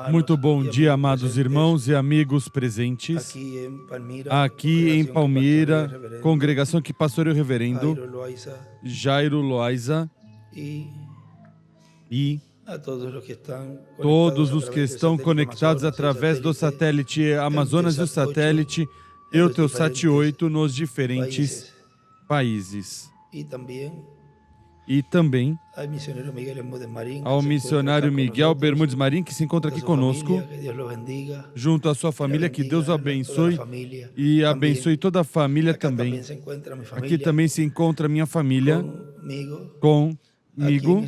Muito bom dia, amados irmãos e amigos presentes. Aqui em Palmira, congregação que pastoreia o reverendo Jairo Loaiza e todos os que estão conectados através do satélite Amazonas e o satélite Eutelsat 8 nos diferentes países. E também ao missionário Miguel Bermudes Marim, que se encontra aqui conosco, junto à sua família, que Deus o abençoe e abençoe toda a família também. Aqui também se encontra minha família comigo,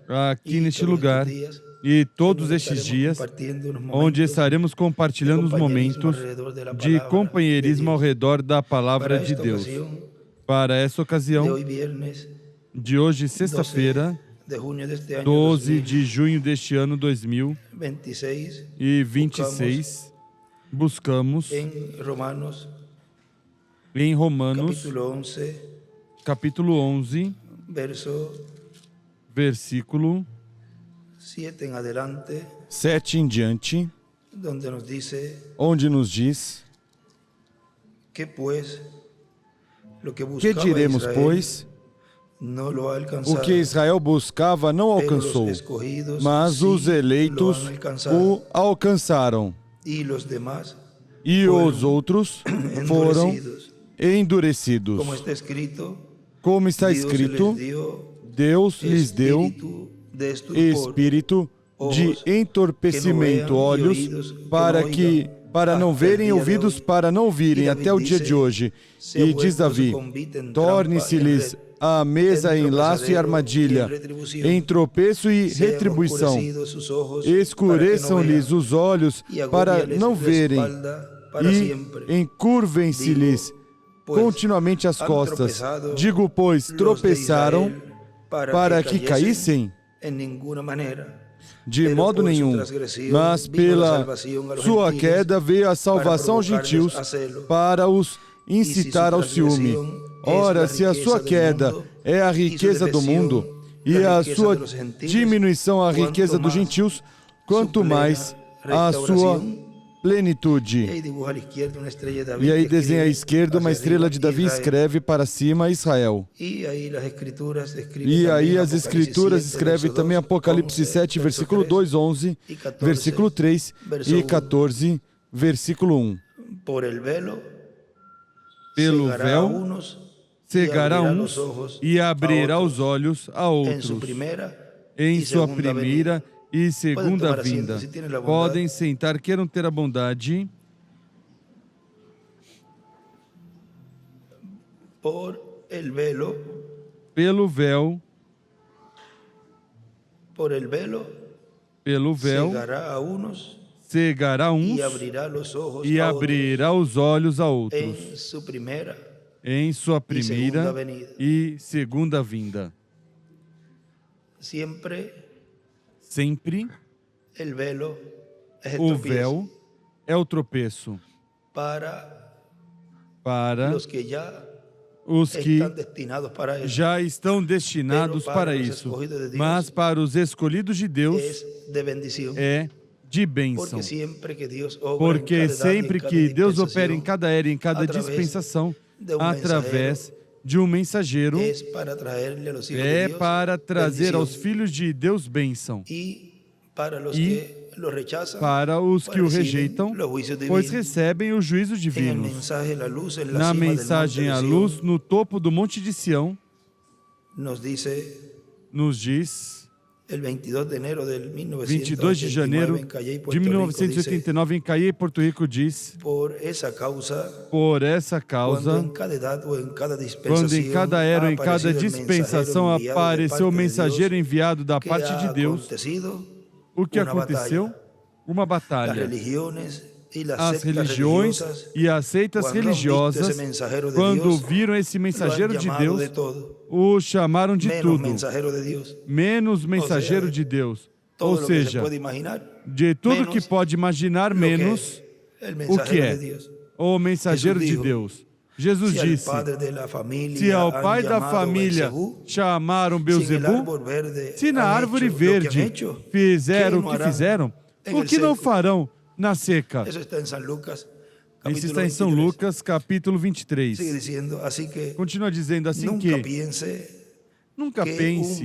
aqui neste lugar, e todos estes dias, onde estaremos compartilhando os momentos de companheirismo ao redor da Palavra de Deus. Para essa ocasião, de hoje, sexta-feira, 12 de junho deste ano 2026, buscamos em Romanos, capítulo 11, versículo 7 em diante, onde nos diz: que diremos, pois? O que Israel buscava não alcançou, mas os eleitos o alcançaram. E os outros foram endurecidos. Como está escrito, Deus lhes deu espírito de entorpecimento, olhos para não verem, ouvidos para não ouvirem, até o dia de hoje. E diz Davi: torne-se-lhes a mesa em laço e armadilha, em tropeço e retribuição. Escureçam-lhes os olhos para não verem, e encurvem-se-lhes continuamente as costas. Digo, pois, tropeçaram para que caíssem? De modo nenhum, mas pela sua queda veio a salvação aos gentios para os incitar ao ciúme. Ora, se a sua queda é a riqueza do mundo e a sua diminuição a riqueza dos gentios, quanto mais a sua plenitude. E aí desenha à esquerda uma estrela de Davi, escreve para cima Israel. E aí as Escrituras escrevem também Apocalipse 7, versículo 2, 11, versículo 3 e 14, versículo 1. Pelo véu cegará uns e abrirá os olhos a outros em sua primeira e segunda vinda. Podem sentar, queiram ter a bondade. Pelo véu cegará uns e abrirá os olhos a outros em sua primeira e segunda vinda. Sempre o véu é o tropeço para os que já estão destinados para isso, mas para os escolhidos de Deus é de bênção, porque sempre que Deus opera em cada era, em cada dispensação, através de um mensageiro, é para trazer aos filhos de Deus bênção, e para os que o rejeitam, pois recebem o juízo divino. Na mensagem à luz, no topo do Monte de Sião, nos diz, 22 de janeiro de 1989, em Cayey, Porto Rico, diz: por essa causa, quando em cada era ou em cada dispensação apareceu o mensageiro enviado da parte de Deus, o que aconteceu? Uma batalha. As religiões e as seitas religiosas, quando viram esse mensageiro de Deus, o chamaram de tudo, menos mensageiro de Deus. Ou seja, de tudo que pode imaginar, menos o que é o mensageiro de Deus. Jesus disse, se ao pai da família chamaram Belzebu, se na árvore verde fizeram o que fizeram, o que não farão na seca? Isso está em São Lucas, capítulo 23. Continua dizendo assim que nunca pense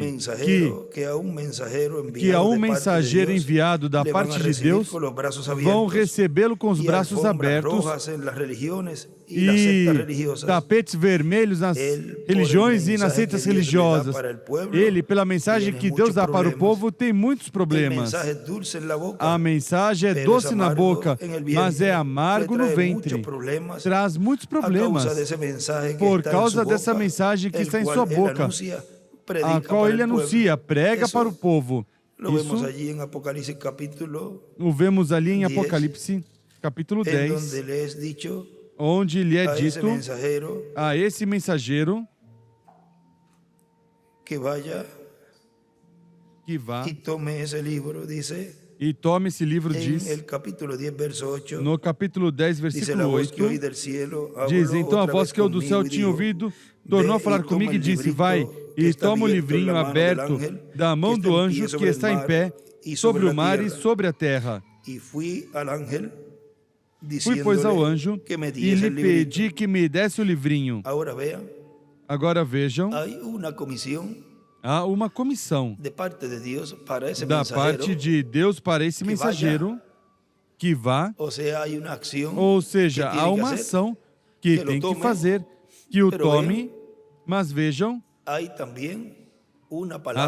que há um mensageiro enviado da parte de Deus vão recebê-lo com os braços abertos e tapetes vermelhos nas religiões e nas seitas religiosas. Ele, pela mensagem que Deus dá para o povo, tem muitos problemas. A mensagem é doce na boca, mas é amargo no ventre. Traz muitos problemas por causa dessa mensagem que está em sua boca, a qual ele anuncia, prega para o povo. Isso o vemos ali em Apocalipse, capítulo 10, onde lhe é dito a esse mensageiro que vá e tome esse livro, diz, no capítulo 10, versículo 8, diz, então a voz que eu do céu tinha ouvido tornou a falar comigo e disse, vai e toma o livrinho aberto da mão do anjo que está em pé sobre o mar e sobre a terra. Fui, pois, ao anjo e lhe pedi que me desse o livrinho. Agora vejam, há uma comissão da parte de Deus para esse mensageiro que vá, ou seja, há uma ação que tem que fazer, que o tome, mas vejam, há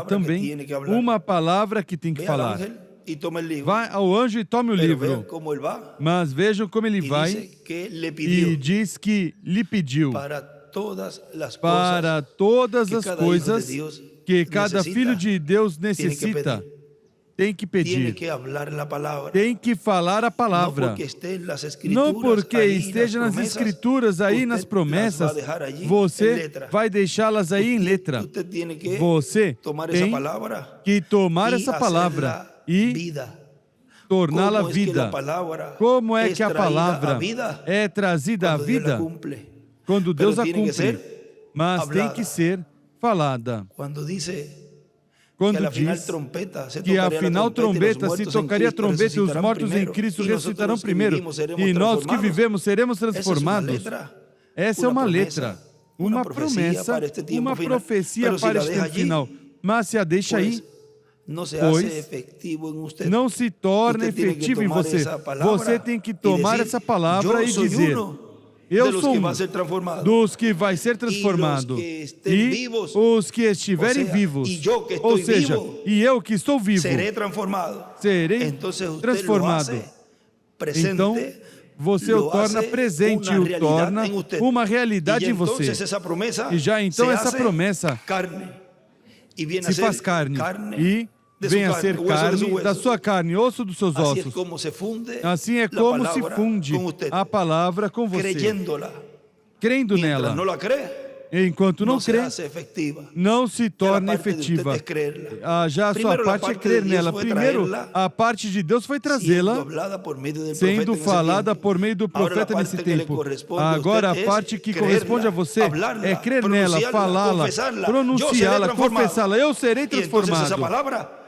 também uma palavra que tem que falar. Vai ao anjo e tome o livro. Mas vejam como ele vai e diz que lhe pediu para todas as coisas que cada filho de Deus necessita. Tem que pedir, tem que falar a palavra, não porque esteja nas escrituras aí, nas promessas, você vai deixá-las aí em letra. Você tem que tomar essa palavra e torná-la vida. Como é que a palavra é trazida à vida? Quando Deus a cumpre, mas tem que ser falada. Quando diz que afinal trombeta, se tocaria a trombeta e os mortos em Cristo ressuscitarão primeiro, e nós que vivemos seremos transformados. Essa é uma letra, uma promessa, uma profecia para este tempo final. Mas se a deixa aí, pois não se torna efetivo em você. Você tem que tomar essa palavra e dizer, eu sou um dos que vai ser transformado, e os que estiverem vivos, ou seja, e eu que estou vivo, serei transformado. Então, você o torna presente, o torna uma realidade em você. E já então essa promessa se faz carne e vem a ser carne da sua carne, osso dos seus ossos. Assim é como se funde a palavra com você, crendo nela. Enquanto não crê, não se torna efetiva. Já a sua parte é crer nela. Primeiro, a parte de Deus foi trazê-la, sendo falada por meio do profeta nesse tempo. Agora, a parte que corresponde a você é crer nela, falá-la, pronunciá-la, confessá-la. Eu serei transformado.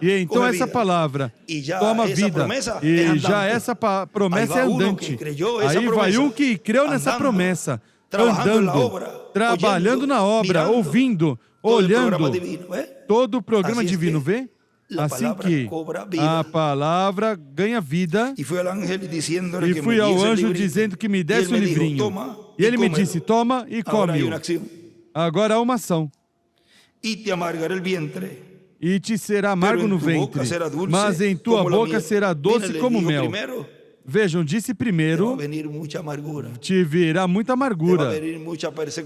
E então essa palavra toma vida. E já essa promessa é andante. Aí vai um que creu nessa promessa, andando, trabalhando na obra, ouvindo, olhando todo o programa divino, vê? Assim que a palavra ganha vida, e fui ao anjo dizendo que me desse o livrinho. E ele me disse, toma e come-o. Agora há uma ação. E te será amargo no ventre, mas em tua boca será doce como mel. Vejam, disse primeiro, te virá muita amargura,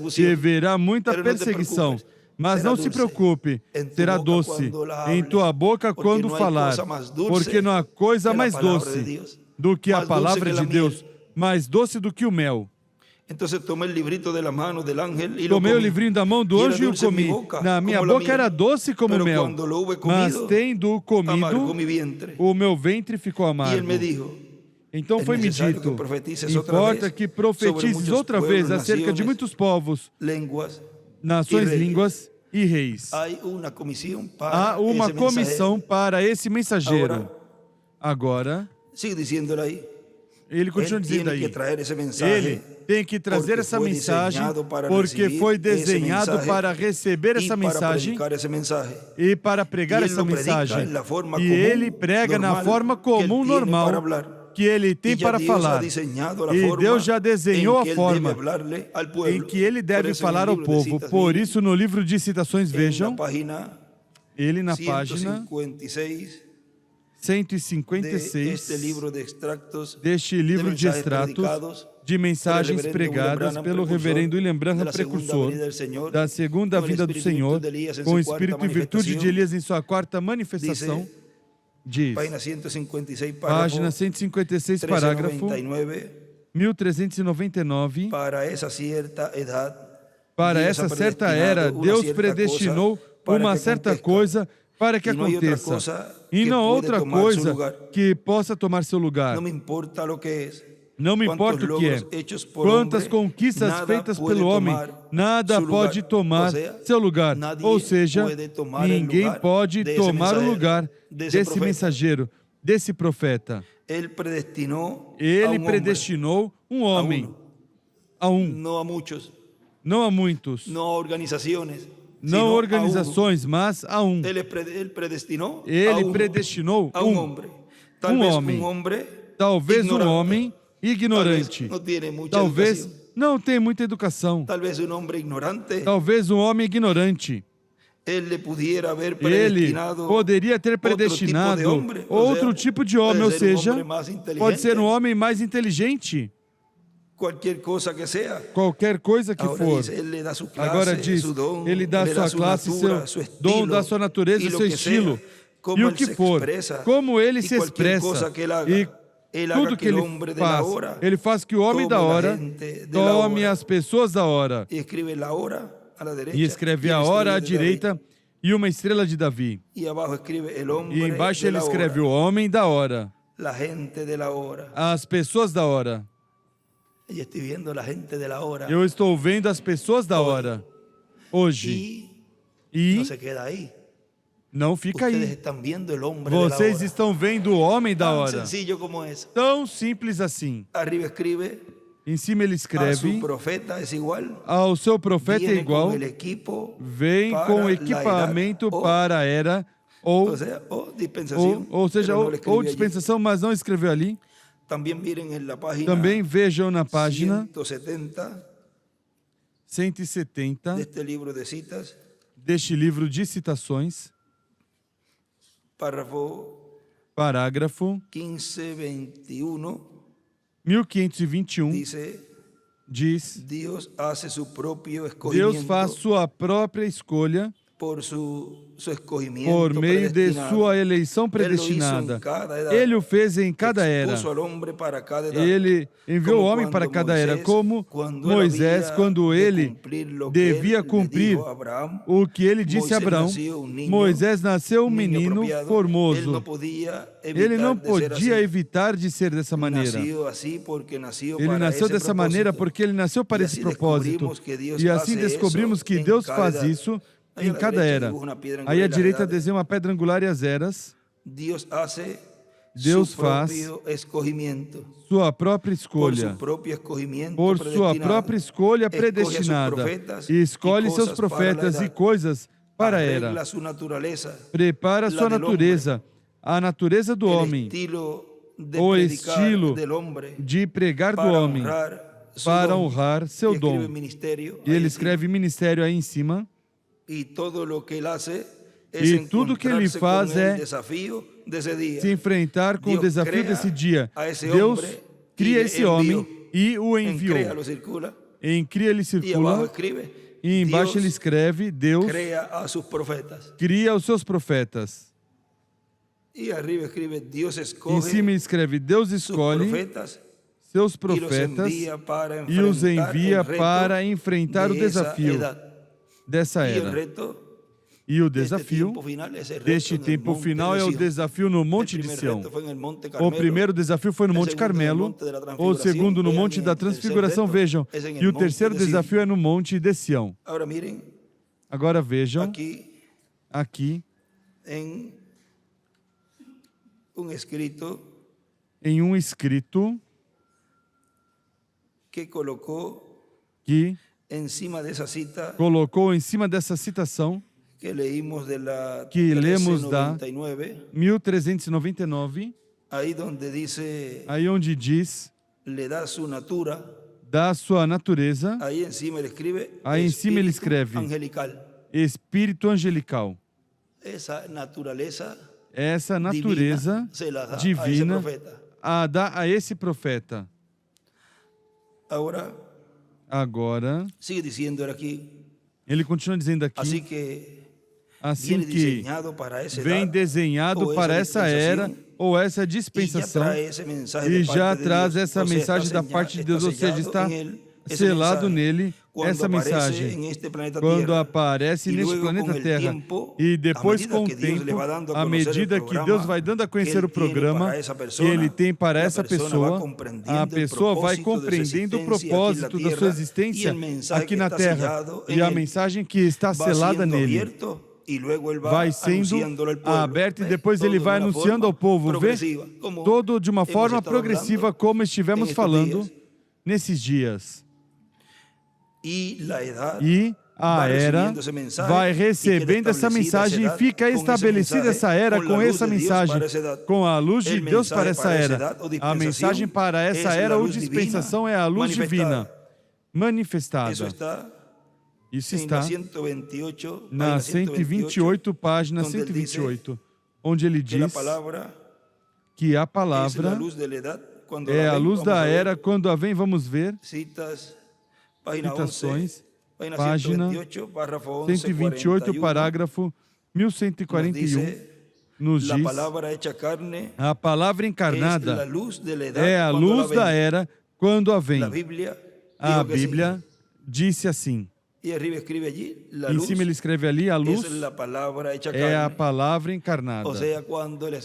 te virá muita perseguição, mas não se preocupe, será doce em tua boca quando falar, porque não há coisa mais doce do que a palavra de Deus, mais doce do que o mel. Tomei o livrinho da mão do anjo e o comi. Na minha boca era doce como mel, mas tendo comido, o meu ventre ficou amargo. Então foi me dito, importa que profetizes outra vez acerca de muitos povos, nações, línguas e reis. Há uma comissão para esse mensageiro. Agora, ele continua dizendo aí, ele tem que trazer essa mensagem porque foi desenhado para receber essa mensagem e para pregar essa mensagem. E ele prega na forma comum, normal, que ele tem para falar. E Deus já desenhou a forma em que ele deve falar ao povo. Por isso, no livro de citações, vejam, ele na página 156 deste livro de extratos de mensagens pregadas pelo reverendo William Branham, precursor da segunda vinda do Senhor, com espírito e virtude de Elias em sua quarta manifestação, diz, página 156, parágrafo 1399, para essa certa era, Deus predestinou uma certa coisa para que aconteça, e não outra coisa que possa tomar seu lugar. Não me importa o que é, quantas conquistas feitas pelo homem, nada pode tomar seu lugar. Ou seja, ninguém pode tomar o lugar desse mensageiro, desse profeta. Ele predestinou um homem, a um, não a muitos, não organizações, mas a um. Ele predestinou um homem, talvez um homem ignorante, talvez não tenha muita educação, talvez um homem ignorante. Ele poderia ter predestinado outro tipo de homem, ou seja, pode ser um homem mais inteligente, qualquer coisa que for. Agora diz, ele dá sua classe, seu dom, dá sua natureza, seu estilo, e o que for, como ele se expressa, e tudo que ele faz que o homem da hora tome as pessoas da hora. E escreve a hora à direita e uma estrela de Davi. E embaixo ele escreve o homem da hora. As pessoas da hora. Eu estou vendo as pessoas da hora hoje. E não fica aí. Vocês estão vendo o homem da hora. Tão simples assim. Em cima ele escreve, ao seu profeta é igual, vem com equipamento para a era, ou dispensação, mas não escreveu ali. Também vejam na página 170 deste livro de citações, parágrafo 1521, diz, Deus faz sua própria escolha por meio de sua eleição predestinada. Ele o fez em cada era. Ele enviou o homem para cada era, como Moisés, quando ele devia cumprir o que ele disse a Abraão. Moisés nasceu um menino formoso. Ele não podia evitar de ser dessa maneira. Ele nasceu dessa maneira porque ele nasceu para esse propósito. E assim descobrimos que Deus faz isso em cada era. Aí à direita desenha uma pedra angular e as eras. Deus faz sua própria escolha. Por sua própria escolha predestinada. E escolhe seus profetas e coisas para a era. Prepara sua natureza, a natureza do homem, o estilo de pregar do homem, para honrar seu dom. E ele escreve ministério aí em cima. E tudo que ele faz é se enfrentar com o desafio desse dia. Deus cria esse homem e o enviou. Em cria ele circula, e embaixo ele escreve, Deus cria os seus profetas. Em cima ele escreve, Deus escolhe seus profetas e os envia para enfrentar o desafio dessa era. E o desafio deste tempo final é o desafio no Monte de Sião. O primeiro desafio foi no Monte Carmelo, o segundo no Monte da Transfiguração, vejam, e o terceiro desafio é no Monte de Sião. Agora vejam, aqui, em um escrito que colocou em cima dessa citação que lemos da 1399, aí onde diz, da sua natureza, aí em cima ele escreve, Espírito angelical. Essa natureza divina a dá a esse profeta. Agora, ele continua dizendo aqui, assim que vem desenhado para essa era ou essa dispensação e já traz essa mensagem da parte de Deus, ou seja, está selado nele essa mensagem quando aparece neste planeta Terra. E depois, com o tempo, à medida que Deus vai dando a conhecer o programa que Ele tem para essa pessoa, a pessoa vai compreendendo o propósito da sua existência aqui na Terra e a mensagem que está selada nele vai sendo aberta e depois ele vai anunciando ao povo. Vê? Todo de uma forma progressiva, como estivemos falando nesses dias. E a era vai recebendo essa mensagem e fica estabelecida essa era com essa mensagem, com a luz de Deus para essa era. A mensagem para essa era ou dispensação é a luz divina manifestada. Isso está na 128, página 128, onde ele diz que a palavra é a luz da era, quando a vem, vamos ver, citações, página 128, parágrafo 1141, nos diz, a palavra encarnada é a luz da era, quando a vem. A Bíblia disse assim. Em cima ele escreve ali, a luz é a palavra encarnada.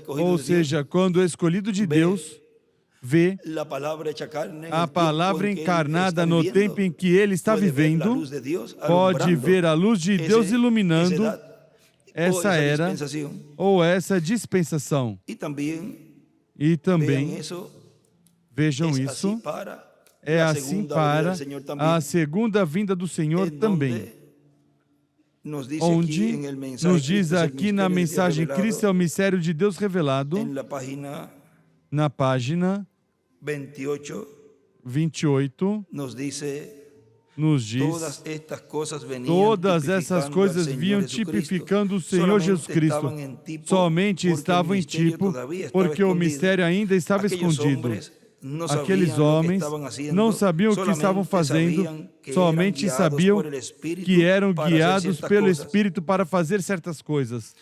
Ou seja, quando o escolhido de Deus vê a palavra encarnada no tempo em que ele está vivendo, pode ver a luz de Deus iluminando essa era ou essa dispensação. E também, vejam isso, é assim para a segunda vinda do Senhor também, onde nos diz aqui na mensagem Cristo é o mistério de Deus revelado, na página 28, nos diz, todas essas coisas vinham tipificando o Senhor Jesus Cristo, somente estavam em tipo, porque o mistério ainda estava escondido. Aqueles homens não sabiam o que estavam fazendo, somente sabiam que eram guiados pelo Espírito para fazer certas coisas.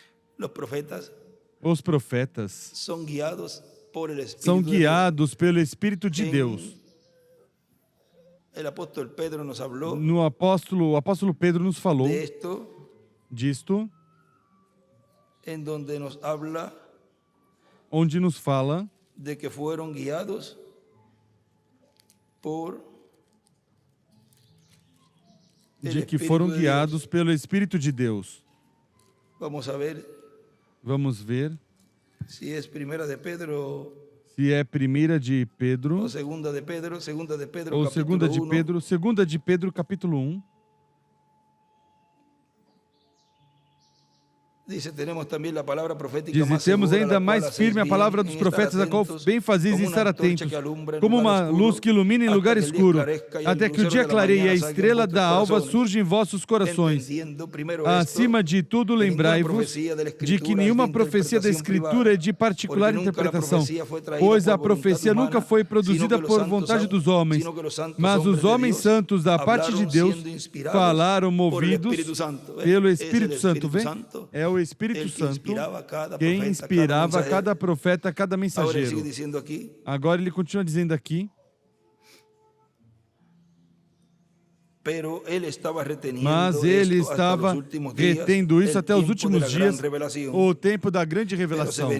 Os profetas são guiados pelo Espírito de Deus. O apóstolo Pedro nos falou disto, onde nos fala de que foram guiados pelo Espírito de Deus. Vamos ver se é primeira de Pedro, ou segunda de Pedro, capítulo 1. Diz, temos ainda mais firme a palavra dos profetas, a qual bem fazeis estar atentos, como uma luz que ilumina em lugar escuro, até que o dia clareie e a estrela da alva surge em vossos corações. Acima de tudo, lembrai-vos de que nenhuma profecia da Escritura é de particular interpretação, pois a profecia nunca foi produzida por vontade dos homens, mas os homens santos da parte de Deus falaram movidos pelo Espírito Santo. Vem? É o Espírito Santo quem inspirava cada profeta, cada mensageiro. Agora ele continua dizendo aqui, Mas ele estava retendo isso até os últimos dias, o tempo da grande revelação.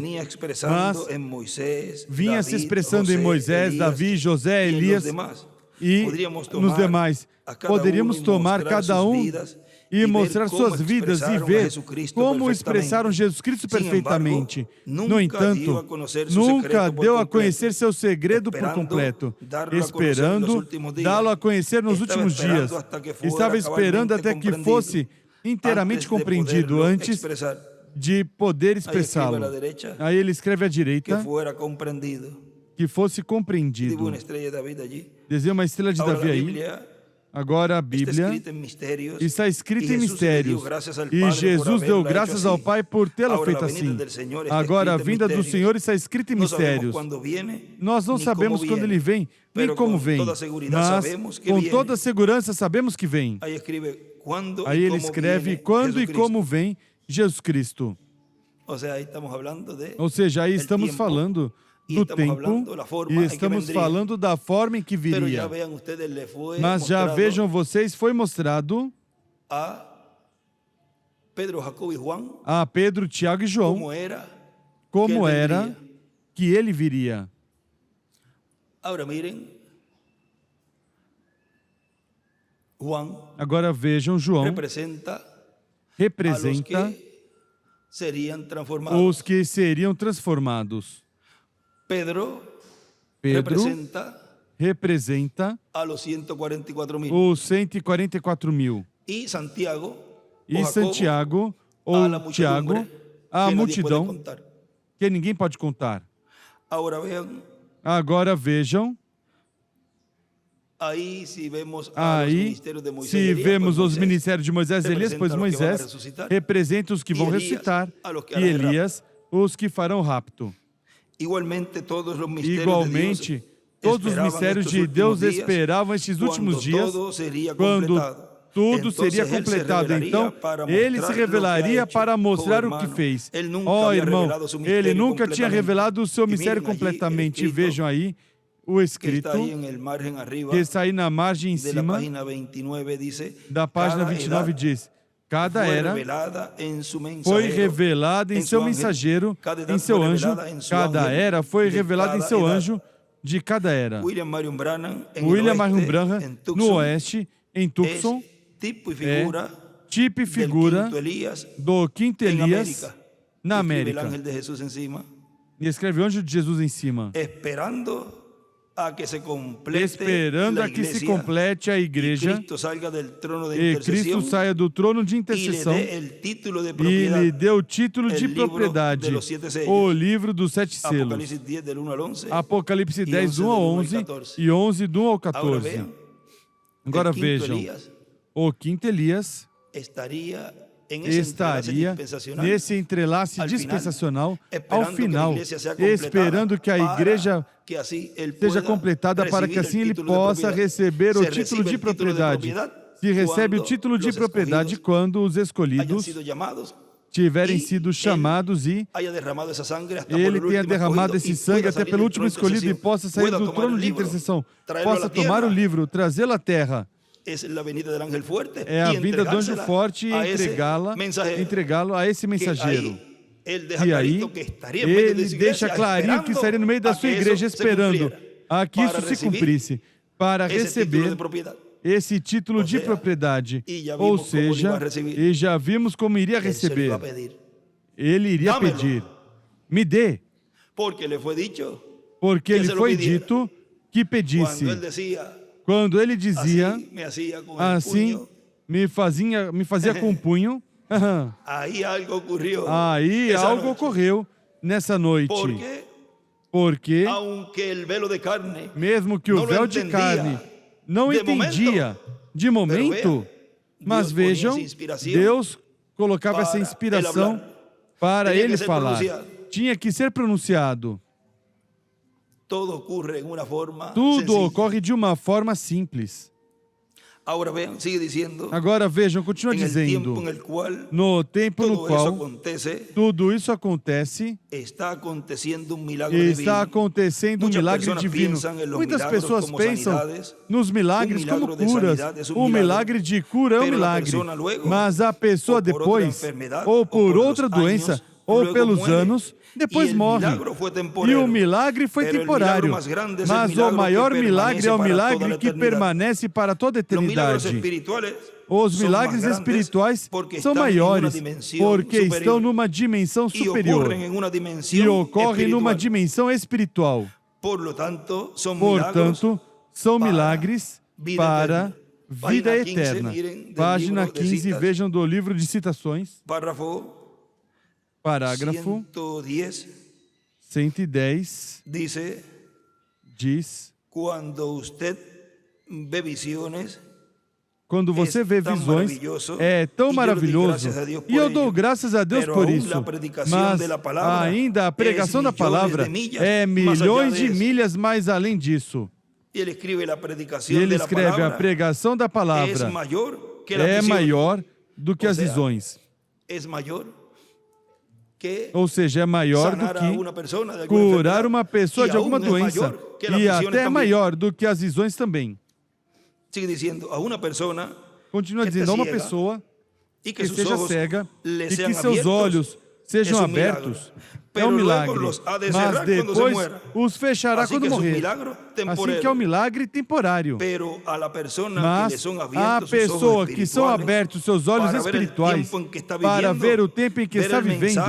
Mas vinha se expressando em Moisés, Davi, José, Elias e nos demais. Poderíamos tomar cada um e mostrar suas vidas e ver como expressaram Jesus Cristo perfeitamente. No entanto, nunca deu a conhecer seu segredo por completo, esperando dá-lo a conhecer nos últimos dias. Estava esperando até que fosse inteiramente compreendido antes de poder expressá-lo. Aí ele escreve à direita que fosse compreendido. Desenha uma estrela de Davi aí. Agora a Bíblia está escrita em mistérios e Jesus deu graças ao Pai por tê-la feito assim. Agora a vinda do Senhor está escrita em mistérios. Nós não sabemos quando Ele vem, nem como vem, mas com toda segurança sabemos que vem. Aí ele escreve quando e como vem Jesus Cristo. Ou seja, aí estamos falando do tempo e estamos falando da forma em que viria. Mas já vejam vocês, foi mostrado a Pedro, Tiago e João como era que ele viria. Agora vejam, João representa os que seriam transformados. Pedro representa os 144 mil. E Santiago, ou Tiago, a multidão que ninguém pode contar. Agora vejam. Aí, se vemos os ministérios de Moisés e Elias, pois Moisés representa os que vão ressuscitar e Elias os que farão o rapto. Igualmente, todos os mistérios de Deus esperavam estes últimos dias, quando tudo seria completado. Então, Ele se revelaria para mostrar o que fez. Irmão, Ele nunca tinha revelado o seu mistério completamente. Vejam aí o escrito, que está aí na margem em cima, da página 29, diz: cada era foi revelada em seu mensageiro, em seu anjo. Cada era foi revelada em seu anjo de cada era. William Marion Branham, no Oeste, em Tucson, é tipo e figura do quinto Elias na América. E escreve o anjo de Jesus em cima. Esperando a que se complete a igreja e Cristo saia do trono de intercessão e lhe dê o título de propriedade, o livro dos 7 selos. Apocalipse 10, 1 a 11 e 11, do 1 ao 14. Agora vejam, o quinto Elias estaria nesse entrelace dispensacional ao final, esperando que a igreja seja completada para que assim ele possa receber o título de propriedade. Se recebe o título de propriedade quando os escolhidos tiverem sido chamados e ele tenha derramado esse sangue até pelo último escolhido e possa sair do trono de intercessão, possa tomar o livro, trazê-lo à terra. É a vinda do anjo forte e entregá-lo a esse mensageiro. E aí, ele deixa clarinho que estaria no meio da sua igreja esperando a que isso se cumprisse, para receber esse título de propriedade. Ou seja, e já vimos como iria receber. Ele iria pedir: me dê. Porque lhe foi dito que pedisse. Quando ele dizia, assim, me fazia com o punho, aí algo ocorreu nessa noite. Porque, mesmo que o véu de carne não entendia de momento, mas vejam, Deus colocava essa inspiração para ele falar. Tinha que ser pronunciado. Tudo ocorre de uma forma simples. Agora vejam, continua dizendo, no tempo no qual tudo isso acontece, está acontecendo um milagre divino. Muitas pessoas pensam nos milagres como curas. O milagre de cura é um milagre, mas a pessoa depois, ou por outra doença, ou pelos anos, depois morre. E o milagre foi temporário, mas o maior milagre é o milagre que permanece para toda a eternidade. Os milagres espirituais são maiores, porque estão numa dimensão superior e ocorrem numa dimensão espiritual. Portanto, são milagres para vida eterna. Página 15, vejam do livro de citações. Parágrafo 110 diz: quando você vê visões, é tão maravilhoso, e eu dou graças a Deus por isso, mas ainda a pregação da palavra é milhões de milhas mais além disso. E ele escreve: a pregação da palavra é maior do que as visões. Ou seja, é maior do que curar uma pessoa de alguma doença, e até maior do que as visões também. Continua dizendo, a uma pessoa que seja cega e que seus olhos sejam abertos, é um milagre, mas depois os fechará quando morrer. Assim que é um milagre temporário. Mas a pessoa que são abertos seus olhos espirituais para ver o tempo em que está vivendo,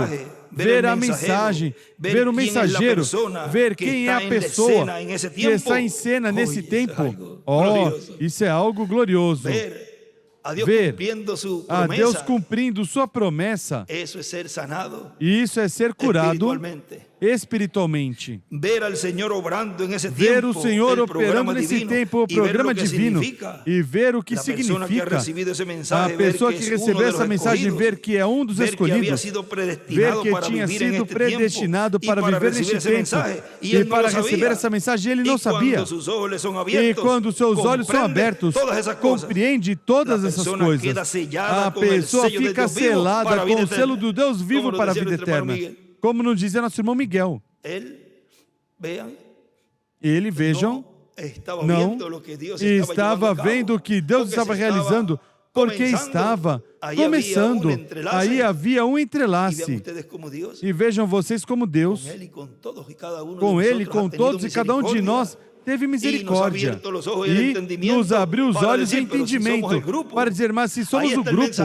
ver a mensagem, ver o mensageiro, ver quem é a pessoa que está em cena nesse tempo. Oh, isso é algo glorioso. Ver a Deus cumprindo sua promessa, isso é ser curado espiritualmente. Ver o Senhor operando nesse tempo, o programa divino, e ver o que significa. A pessoa que recebeu essa mensagem, ver que é um dos escolhidos, ver que tinha sido predestinado para viver neste tempo e para receber essa mensagem, ele não sabia. E quando seus olhos são abertos, compreende todas essas coisas. A pessoa fica selada com o selo do Deus vivo para a vida eterna. Como nos dizia nosso irmão Miguel. Ele, vejam, não estava vendo o que Deus estava realizando, porque estava começando. Aí havia um entrelace. E vejam vocês como Deus, com Ele, com todos e cada um de nós, teve misericórdia e nos abriu os olhos de entendimento para dizer, mas se somos o grupo,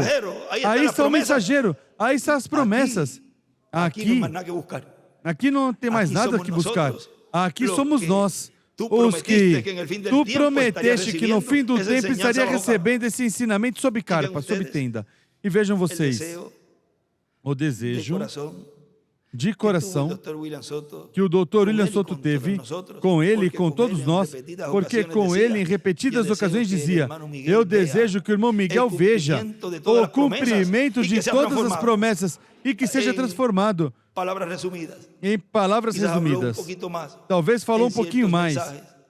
aí está o mensageiro, aí estão as promessas. Aqui não tem mais nada que buscar. Aqui somos nós, os que tu prometeste que no fim do tempo estaria recebendo esse ensinamento sob carpa, sob tenda. E vejam vocês, o desejo de coração que o Dr. William Soto teve com ele e com todos nós, porque com ele em repetidas ocasiões dizia, eu desejo que o irmão Miguel veja o cumprimento de todas as promessas e que seja transformado. Em palavras resumidas, talvez falou um pouquinho mais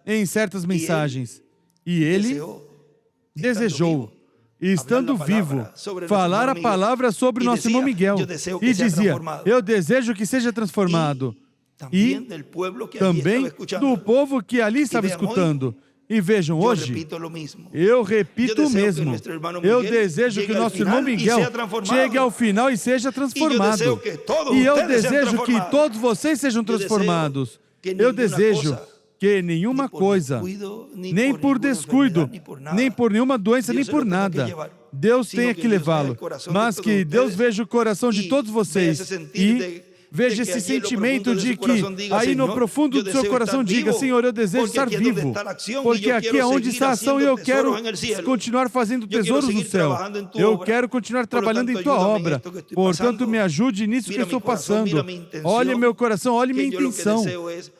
em certas mensagens. E ele desejou, estando vivo, falar a palavra sobre nosso irmão Miguel. E dizia, eu desejo que seja transformado. E também do povo que ali estava escutando. E vejam, hoje, eu repito o mesmo. Eu desejo que nosso irmão Miguel chegue ao final e seja transformado. E eu desejo que todos vocês sejam transformados. Eu desejo que nenhuma coisa, nem por descuido, nem por nenhuma doença, nem por nada, Deus tenha que levá-lo, mas que Deus veja o coração de todos vocês e veja esse sentimento de que aí no profundo do seu coração diga, Senhor, eu desejo estar vivo, porque aqui é onde está a ação e eu quero continuar fazendo tesouros no céu. Eu quero continuar trabalhando em tua obra. Portanto, me ajude nisso que eu estou passando. Olhe meu coração, olhe minha intenção.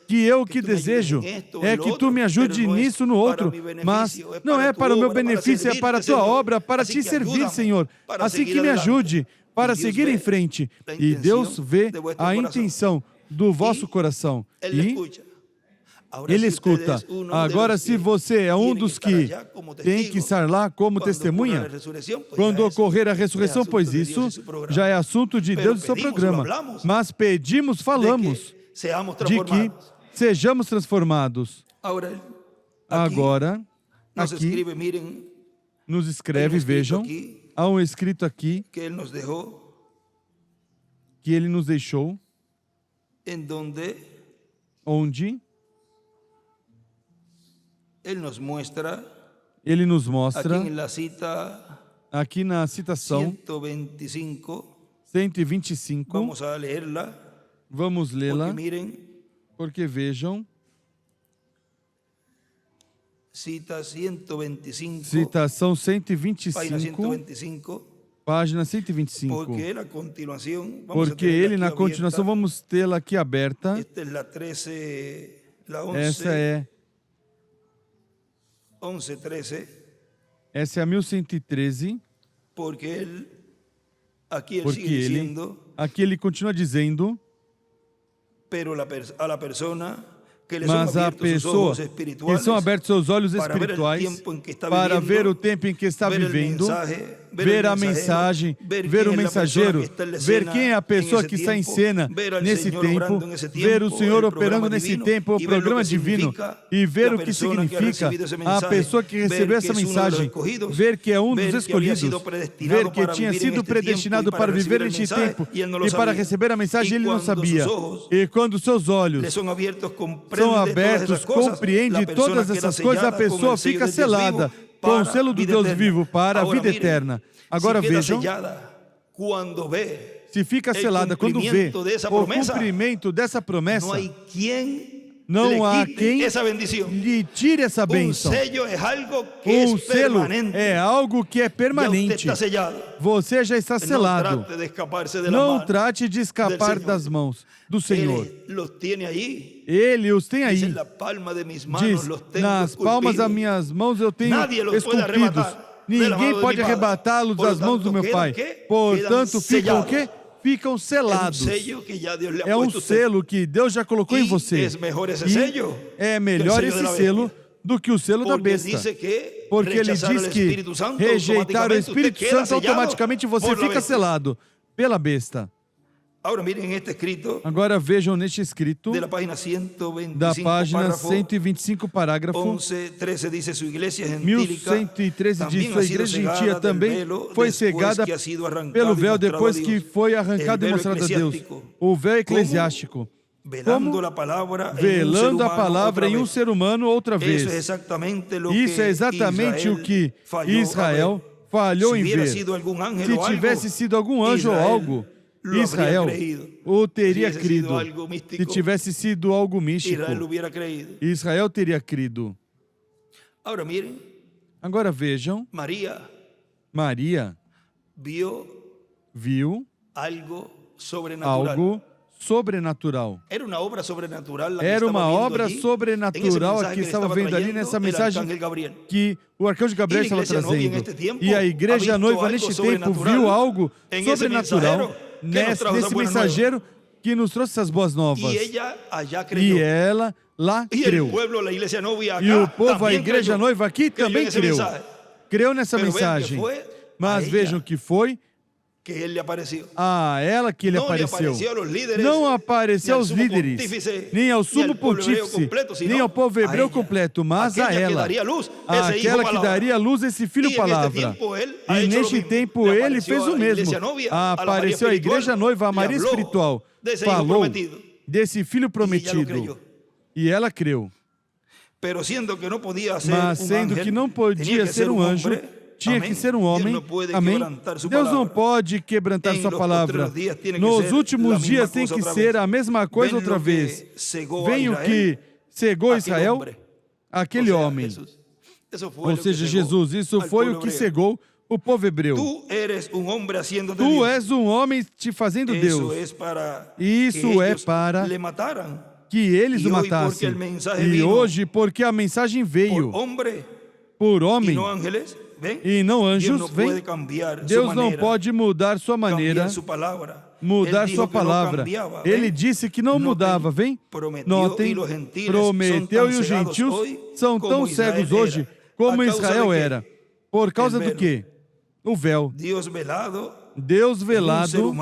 Que eu que desejo é que tu me ajude nisso no outro, mas não é para o meu benefício, é para a tua obra, para te servir, Senhor. Assim que me ajude para seguir em frente. E Deus vê a intenção do vosso coração. E Ele escuta. Agora, se você é um dos que tem que estar lá como testemunha, quando ocorrer a ressurreição, pois isso já é assunto de Deus e seu programa. Mas pedimos, falamos, de que sejamos transformados. Agora, aqui, nos escreve, vejam, há um escrito aqui, que Ele nos deixou, onde Ele nos mostra, aqui na citação 125, vamos lê-la, porque vejam, citação 125, página 125, porque ele, na continuação, vamos tê-la aqui aberta, essa é 1113, porque ele, aqui ele continua dizendo, mas a pessoa que são abertos seus olhos espirituais para ver o tempo em que está vivendo, ver a mensagem, ver o mensageiro, ver quem é a pessoa que está em cena nesse tempo, ver o Senhor operando nesse tempo, o programa divino, e ver o que significa a pessoa que recebeu essa mensagem, ver que é um dos escolhidos, ver que tinha sido predestinado para viver neste tempo e para receber a mensagem, ele não sabia. E quando seus olhos são abertos, compreende todas essas coisas, a pessoa fica selada com o selo do Deus vivo para a vida eterna. Agora vejam, se fica selada quando vê o cumprimento dessa promessa, não há quem lhe tire essa bênção. Um selo é algo que é permanente. Você já está selado. Não trate de escapar das mãos do Senhor. Ele os tem aí. Diz, nas palmas das minhas mãos eu tenho esculpidos. Ninguém pode arrebatá-los das mãos do meu Pai. Portanto, ficam o quê? Ficam selados. É um selo que Deus já colocou em você. E é melhor esse selo do que o selo da besta. Porque ele diz que rejeitar o Espírito Santo, automaticamente você fica selado pela besta. Agora vejam neste escrito da página 125, parágrafo 1113 diz, sua igreja gentia também foi cegada pelo véu depois que foi arrancado e mostrado a Deus. O véu eclesiástico. Como? Velando a palavra em um ser humano outra vez. Isso é exatamente o que Israel falhou em ver. Se tivesse sido algum anjo ou algo, Israel o teria crido. Se tivesse sido algo místico, Israel teria crido. Agora vejam, Maria viu algo sobrenatural. Era uma obra sobrenatural a que estava vendo ali nessa mensagem que o arcanjo Gabriel estava trazendo. E a igreja noiva neste tempo viu algo sobrenatural nesse mensageiro que nos trouxe essas boas novas. E ela lá creu. E o povo, a igreja noiva aqui também creu. Creu nessa mensagem. Mas vejam que foi a ela que ele apareceu. Não apareceu aos líderes, nem ao sumo pontífice, nem ao povo hebreu completo, mas a ela, aquela que daria à luz esse filho palavra. E neste tempo ele fez o mesmo. Apareceu a igreja noiva, a Maria espiritual, falou desse filho prometido. E ela creu. Mas sendo que não podia ser um anjo, tinha que ser um homem, amém? Deus não pode quebrantar sua palavra. Nos últimos dias tem que ser a mesma coisa outra vez. Vem o que cegou Israel, aquele homem. Ou seja, Jesus, isso foi o que cegou o povo hebreu. Tu és um homem te fazendo Deus. Isso é para que eles o matassem. E hoje, porque a mensagem veio por homem e não anjos, vem. Deus não pode mudar sua maneira, mudar sua palavra. Ele disse que não mudava, vem? Notem, prometeu e os gentios são tão cegos hoje como Israel era. Por causa do quê? O véu. Deus velado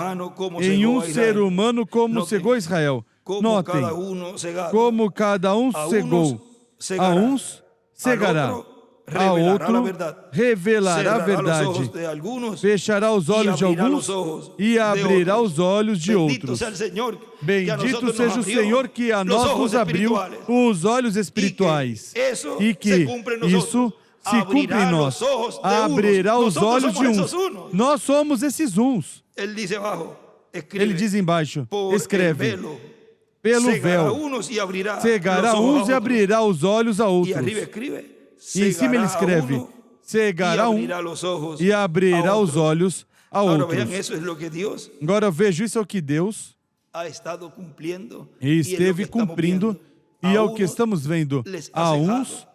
em um ser humano como cegou Israel. Notem, como cada um cegou. A uns cegará, a outro revelará a verdade, fechará os olhos de alguns e abrirá os olhos de outros. Bendito seja o Senhor que a nós nos abriu os olhos espirituais e que isso se cumpre em nós, abrirá os olhos de uns. Nós somos esses uns. Ele diz embaixo, escreve, pelo véu, cegará uns e abrirá os olhos a outros. E em cima ele escreve, cegará um e abrirá os olhos a outros. Agora eu vejo isso é o que Deus esteve cumprindo e é o que estamos vendo. A uns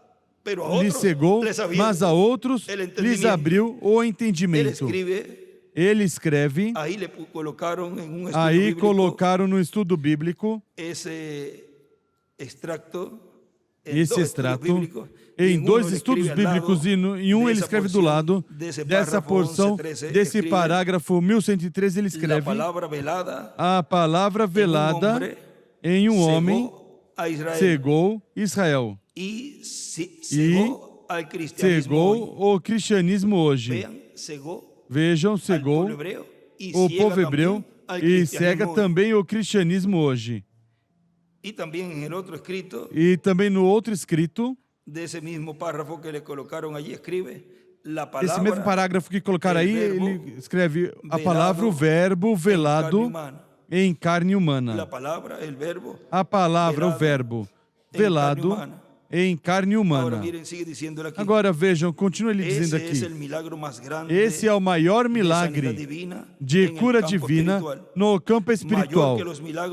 lhes cegou, mas a outros lhes abriu o entendimento. Ele escreve, aí colocaram no estudo bíblico esse extrato em 2 estudos bíblicos e em um ele escreve do lado dessa porção, desse parágrafo 1113, ele escreve a palavra velada em um homem cegou Israel e cegou o cristianismo hoje. Vejam, cegou o povo hebreu e cega também o cristianismo hoje. E também no outro escrito, esse mesmo parágrafo que colocaram aí, ele escreve a palavra, o verbo velado em carne humana. A palavra, o verbo velado em carne humana. Agora vejam, continua ele dizendo aqui, esse é o maior milagre de cura divina no campo espiritual,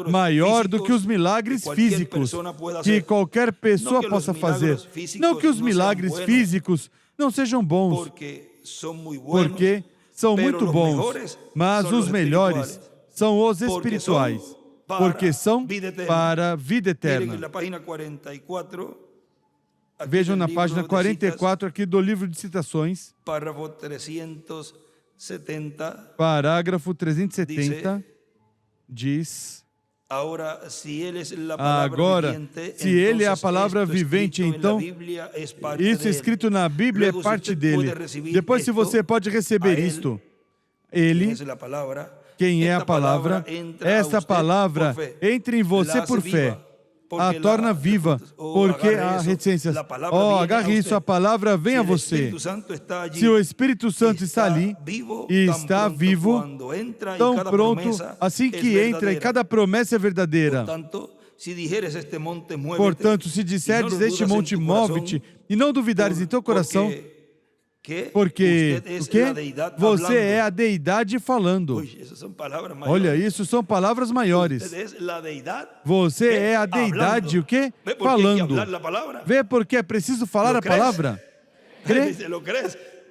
maior do que os milagres físicos que qualquer pessoa possa fazer. Não que os milagres físicos não sejam bons, porque são muito bons, mas os melhores são os espirituais, porque são para a vida eterna. Vejam na página 44 aqui do livro de citações, parágrafo 370, diz: agora, se ele é a palavra vivente, então isso escrito na Bíblia é parte dele. Depois, se você pode receber isto, ele, quem é a palavra, essa palavra entra em você por fé, a torna viva, porque há reticências. Agarre isso, a palavra vem a você. Se o Espírito Santo está ali e está vivo, tão pronto, assim que entra, e cada promessa é verdadeira. Portanto, se disseres este monte, move-te, e não duvidares em teu coração, porque o quê? Você é a deidade falando. Olha, isso são palavras maiores. Você é a deidade, o quê? Falando. Vê porque é preciso falar a palavra? Crê?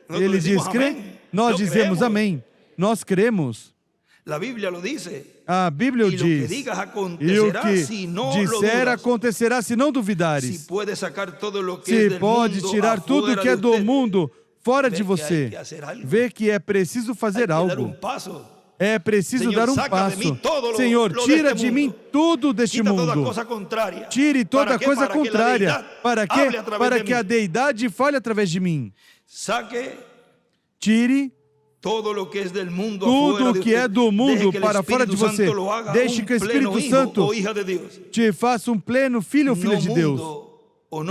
Ele diz, crê? Nós dizemos amém. Nós cremos. A Bíblia o diz. E o que disser acontecerá se não duvidares. Se pode tirar tudo que é do mundo fora de você, vê que é preciso fazer algo. É preciso dar um passo. Senhor, tira de mim tudo deste mundo. Tire toda coisa contrária. Para quê? Para que a deidade fale através de mim. Tire tudo o que é do mundo para fora de você. Deixe que o Espírito Santo te faça um pleno filho ou filha de Deus.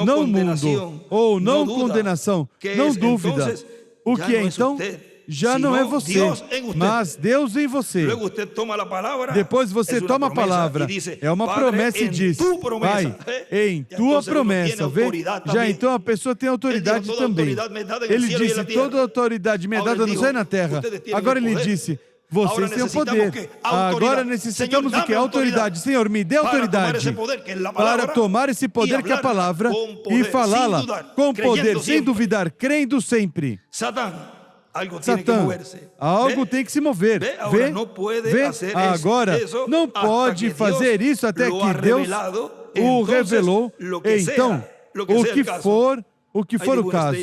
Não mundo, ou não condenação, não dúvida. O que é então? Já não é você, mas Deus em você. Depois você toma a palavra, é uma promessa e diz, Pai, em tua promessa, vê? Já então a pessoa tem autoridade também. Ele disse, toda autoridade me é dada no céu e na terra. Agora ele disse, Vocês têm o poder. Agora necessitamos do quê? Autoridade. Senhor, me dê autoridade para tomar esse poder que é a palavra e falá-la com poder, sem duvidar, crendo sempre. Satã, algo tem que se mover. Vê? Agora, não pode fazer isso até que Deus o revelou. Então, o que for o caso.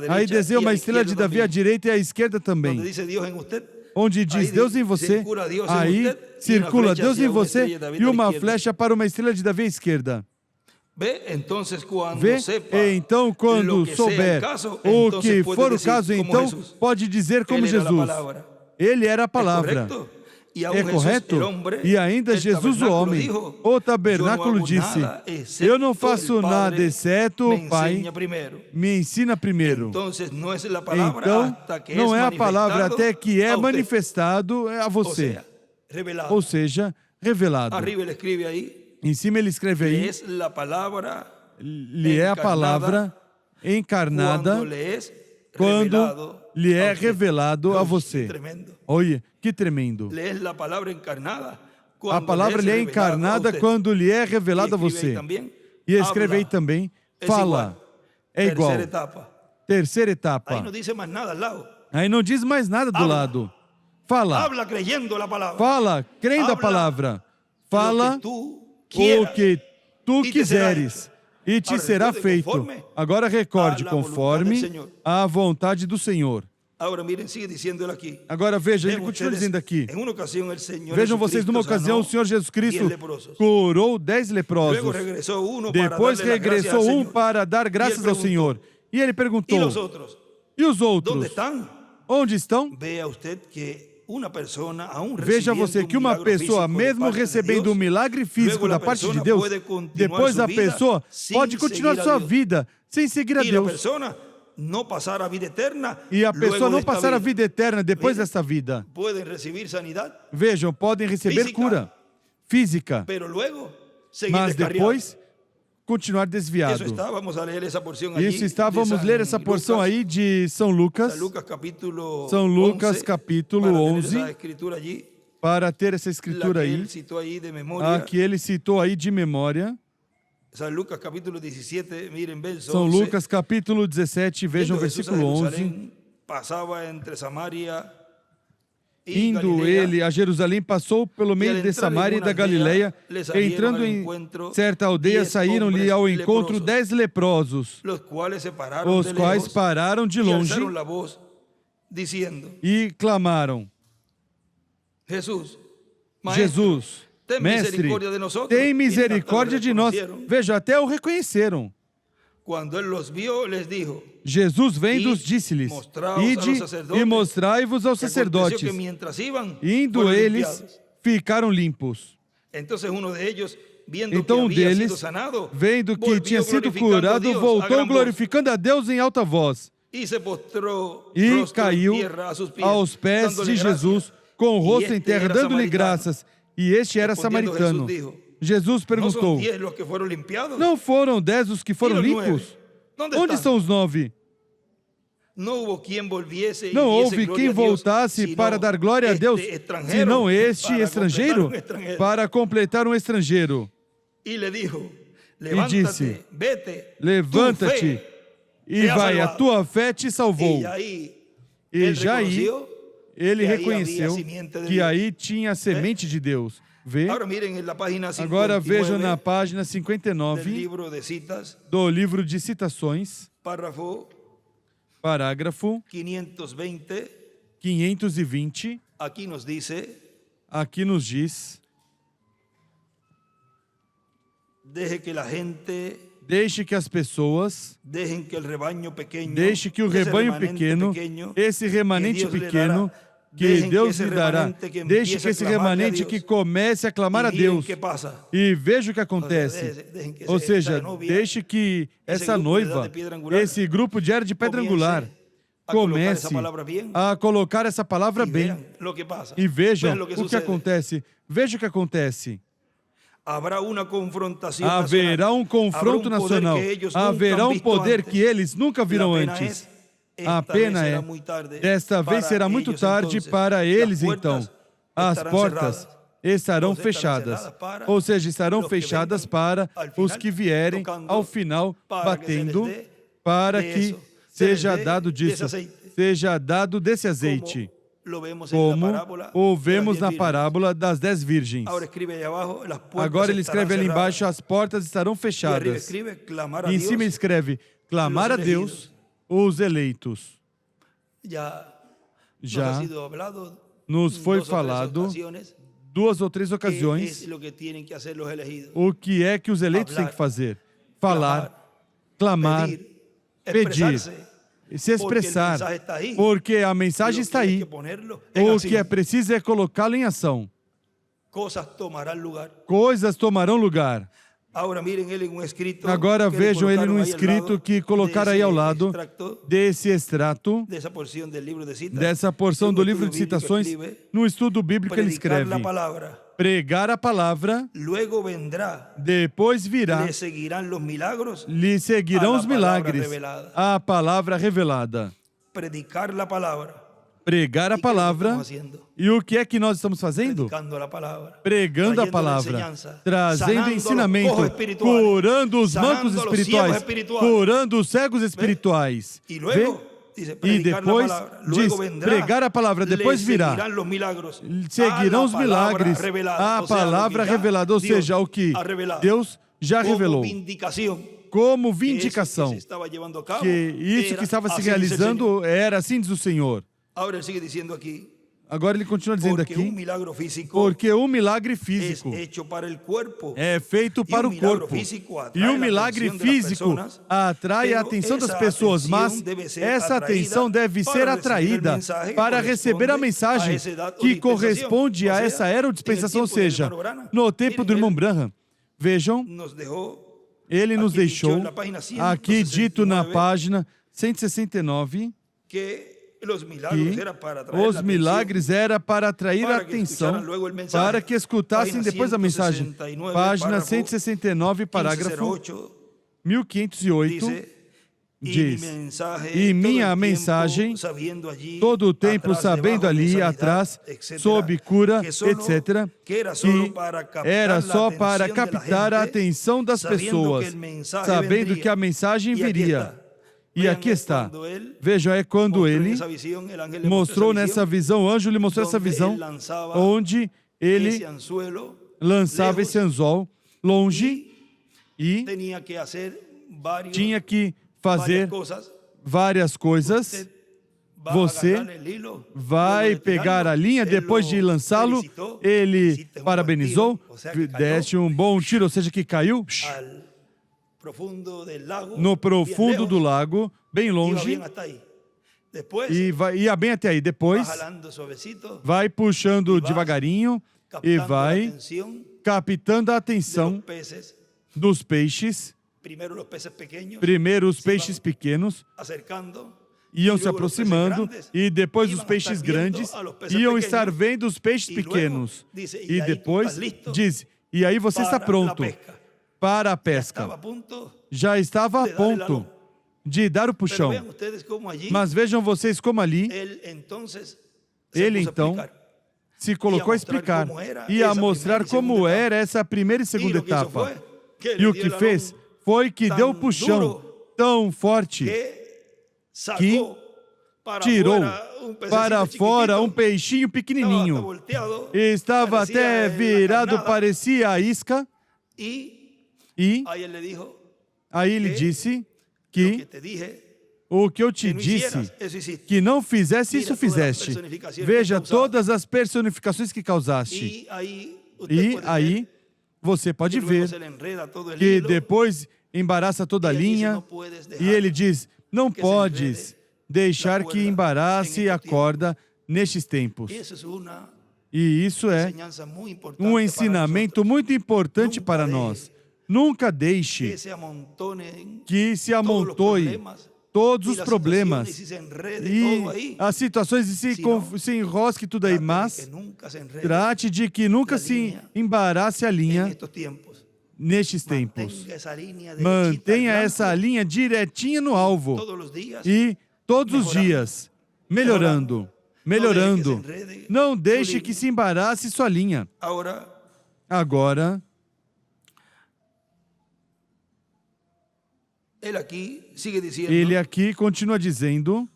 Aí desenha uma estrela de Davi à direita e à esquerda também. Onde diz Deus em você, aí circula Deus em você e uma flecha para uma estrela de Davi à esquerda. Vê? Então, quando souber o que for o caso, então, pode dizer como Jesus. Ele era a palavra. É correto? E ainda Jesus, o homem, o tabernáculo disse, eu não faço nada exceto o Pai me ensina primeiro. Então, não é a palavra até que é manifestado a você. Ou seja, revelado. Em cima ele escreve aí, lhe é a palavra encarnada quando lhe é revelado a você. Olha, que tremendo. A palavra lhe é encarnada quando lhe é revelada a você. E escreve aí também, fala. É igual. Terceira etapa. Aí não diz mais nada do lado. Fala. Fala, crendo a palavra. Fala o que tu quiseres e te será feito. Agora recorde, conforme a vontade do Senhor. Agora veja, ele continua dizendo aqui. Vejam vocês, numa ocasião, o Senhor Jesus Cristo curou 10 leprosos. Depois regressou um para dar graças ao Senhor. E ele perguntou, e os outros? Onde estão? Veja você que uma pessoa, mesmo recebendo um milagre físico da parte de Deus, depois a pessoa pode continuar sua vida sem seguir a Deus. E a pessoa não passar a vida eterna depois dessa vida. Vejam, podem receber cura física, mas depois continuar desviado. Isso estávamos ler essa porção aí de São Lucas. São Lucas capítulo 11. Para ter essa escritura aí, a que ele citou aí de memória. São Lucas capítulo 17, vejam o versículo 11. Indo ele a Jerusalém, passou pelo meio de Samaria e da Galileia, entrando em certa aldeia, saíram-lhe ao encontro 10 leprosos, os quais pararam de longe e clamaram, Jesus, Mestre, tem misericórdia de nós. Veja, até o reconheceram. Jesus vendo-os, disse-lhes, ide e mostrai-vos aos sacerdotes. Indo eles, ficaram limpos. Então um deles, vendo que tinha sido curado, voltou glorificando a Deus em alta voz. E caiu aos pés de Jesus, com o rosto em terra, dando-lhe graças. E este era samaritano. Jesus perguntou, não foram 10 os que foram limpos? Onde estão os 9? Não houve quem voltasse para dar glória a Deus, senão este estrangeiro, para completar um estrangeiro. E disse, levanta-te e vai, a tua fé te salvou. E já aí, ele reconheceu que aí tinha a semente de Deus. Vê? Agora vejam na página 59 do livro de citações, parágrafo 520, aqui nos diz, deixe que as pessoas, deixe que o rebanho pequeno, esse remanente pequeno, que Deus lhe dará, deixe que esse remanente que comece a clamar a Deus e veja o que acontece. Ou seja, deixe que essa noiva, esse grupo de era de pedra angular, comece a colocar essa palavra bem e vejam o que acontece. Veja o que acontece. Haverá um confronto nacional, haverá um poder que eles nunca viram antes. A pena é, desta vez será muito tarde para eles, então. As portas estarão fechadas, ou seja, estarão fechadas para os que vierem ao final batendo, para que seja dado disso, seja dado desse azeite, como o vemos na parábola das 10 virgens. Agora ele escreve ali embaixo, as portas estarão fechadas. E em cima ele escreve, clamar a Deus, os eleitos. Já nos foi falado 2 ou 3 ocasiões o que é que os eleitos têm que fazer. Falar, clamar, pedir, se expressar, porque a mensagem está aí. O que é preciso é colocá-lo em ação. Coisas tomarão lugar. Agora vejam ele num escrito que colocaram aí ao lado desse extrato, dessa porção do livro de citações, no estudo bíblico ele escreve: pregar a palavra, depois virá, lhe seguirão os milagres, a palavra revelada. Pregar a palavra. E o que é que nós estamos fazendo? Pregando a palavra, trazendo ensinamento, curando os mancos espirituais, curando os cegos espirituais. E depois diz, pregar a palavra, depois virá, seguirão os milagres, a palavra revelada, ou seja, o que Deus já revelou. Como vindicação, que isso que estava se realizando era assim diz o Senhor. Agora ele continua dizendo aqui, porque um milagre físico é feito para o corpo, e o milagre físico atrai a atenção das pessoas, mas essa atenção deve ser atraída para receber a mensagem que corresponde a essa era ou dispensação, ou seja, no tempo do irmão Branham. Vejam, ele nos deixou, aqui dito na página 169, que os milagres eram para atrair a atenção, para que escutassem depois a mensagem. Página 169, parágrafo 1508, diz, e minha mensagem, todo o tempo sabendo ali atrás, sob cura, etc., que era só para captar a atenção das pessoas, sabendo que a mensagem viria. E aqui está. Vejam, é quando ele mostrou nessa visão, o anjo lhe mostrou essa visão, onde ele lançava esse anzol longe e tinha que fazer várias coisas. Você vai pegar a linha, depois de lançá-lo, ele parabenizou, deste um bom tiro, ou seja, que caiu no profundo do lago, bem longe, e ia bem até aí. Depois, vai puxando devagarinho e vai captando a atenção dos peixes. Primeiro os peixes pequenos iam se aproximando e depois os peixes grandes iam estar vendo os peixes pequenos. E depois diz, e aí você está pronto para a pesca. Já estava a ponto de dar o puxão. Mas vejam vocês como ali, ele então se colocou a explicar e a mostrar como era essa primeira e segunda etapa. E o que fez foi que deu o puxão tão forte que tirou para fora um peixinho pequenininho. Estava até virado, parecia a isca. E aí ele disse que o que eu te disse, que não fizesse, isso fizeste. Veja todas as personificações que causaste. E aí você pode ver que depois embaraça toda a linha e ele diz, não podes deixar que embarace a corda nestes tempos. E isso é um ensinamento muito importante para nós. Nunca deixe que se amontoe todos os problemas e as situações se enrosque tudo aí, mas trate de que nunca se embarace a linha nestes tempos. Mantenha essa linha direitinha no alvo e todos os dias, melhorando. Não deixe que se embarace sua linha. Agora, ele aqui continua dizendo,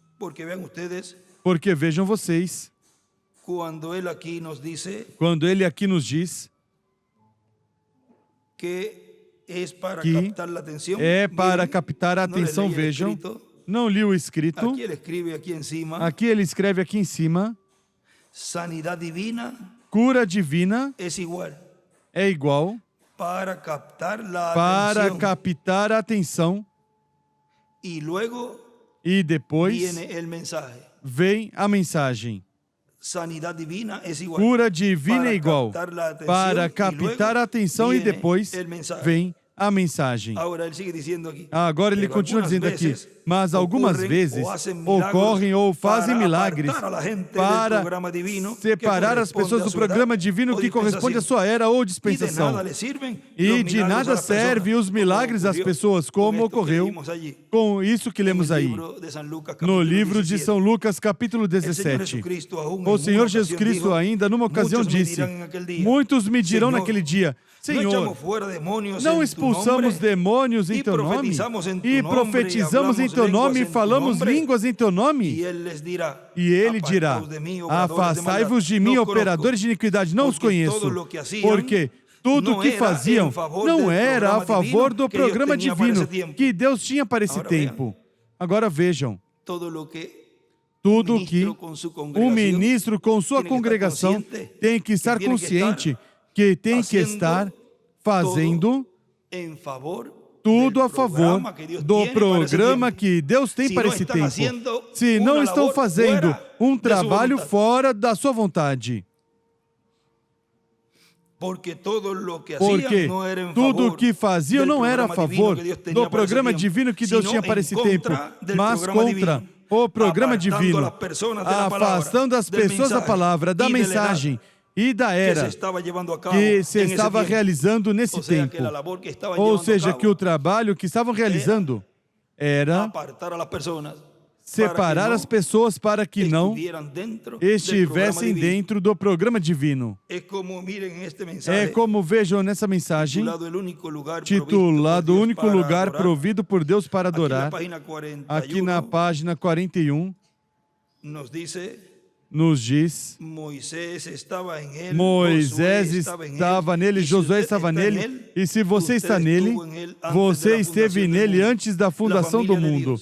porque vejam vocês, quando ele aqui nos diz que é para captar a atenção, vejam, não li o escrito, aqui ele escreve aqui em cima, cura divina é igual para captar a atenção, e depois vem a mensagem. Cura divina é igual para captar a atenção, e depois vem a mensagem. Agora ele continua dizendo aqui, mas algumas vezes ocorrem ou fazem milagres para separar as pessoas do programa divino que corresponde à sua era ou dispensação. E de nada servem os milagres às pessoas, como ocorreu com isso que lemos aí, no livro de São Lucas, capítulo 17. O Senhor Jesus Cristo ainda, numa ocasião, disse, muitos me dirão naquele dia, Senhor, não expulsamos demônios em Teu nome? E profetizamos em Teu nome e falamos línguas em Teu nome? E Ele dirá, afastai-vos de mim, operadores de iniquidade, não os conheço. Porque tudo o que faziam não era a favor do programa divino que Deus tinha para esse tempo. Agora vejam, tudo o que um ministro com sua congregação tem que estar consciente que tem que estar fazendo tudo a favor do programa que Deus tem para esse tempo. Se não estão fazendo um trabalho fora da sua vontade. Porque tudo o que faziam não era a favor do programa divino que Deus tinha para esse tempo, mas contra o programa divino, afastando as pessoas da palavra, da mensagem e da era que se estava realizando nesse tempo. Ou seja, que o trabalho que estavam realizando era separar as pessoas para que não estivessem dentro do programa divino. É como vejam nessa mensagem, titulado O Único Lugar Provido por Deus para Adorar, aqui na página 41, nos diz, Moisés estava nele, Josué estava nele, e se você está nele, você esteve nele antes da fundação do mundo.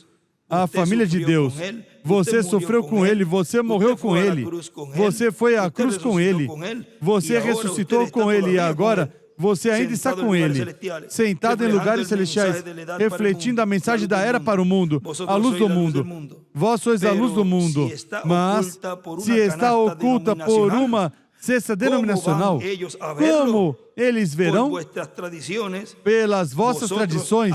A família de Deus, você sofreu com ele, você morreu com ele, você foi à cruz com ele, você ressuscitou com ele e agora você ainda está com ele, sentado em lugares celestiais, refletindo a mensagem da era para o mundo, a luz do mundo. Vós sois a luz do mundo, mas se está oculta por uma cesta denominacional, como eles verão? Pelas vossas tradições,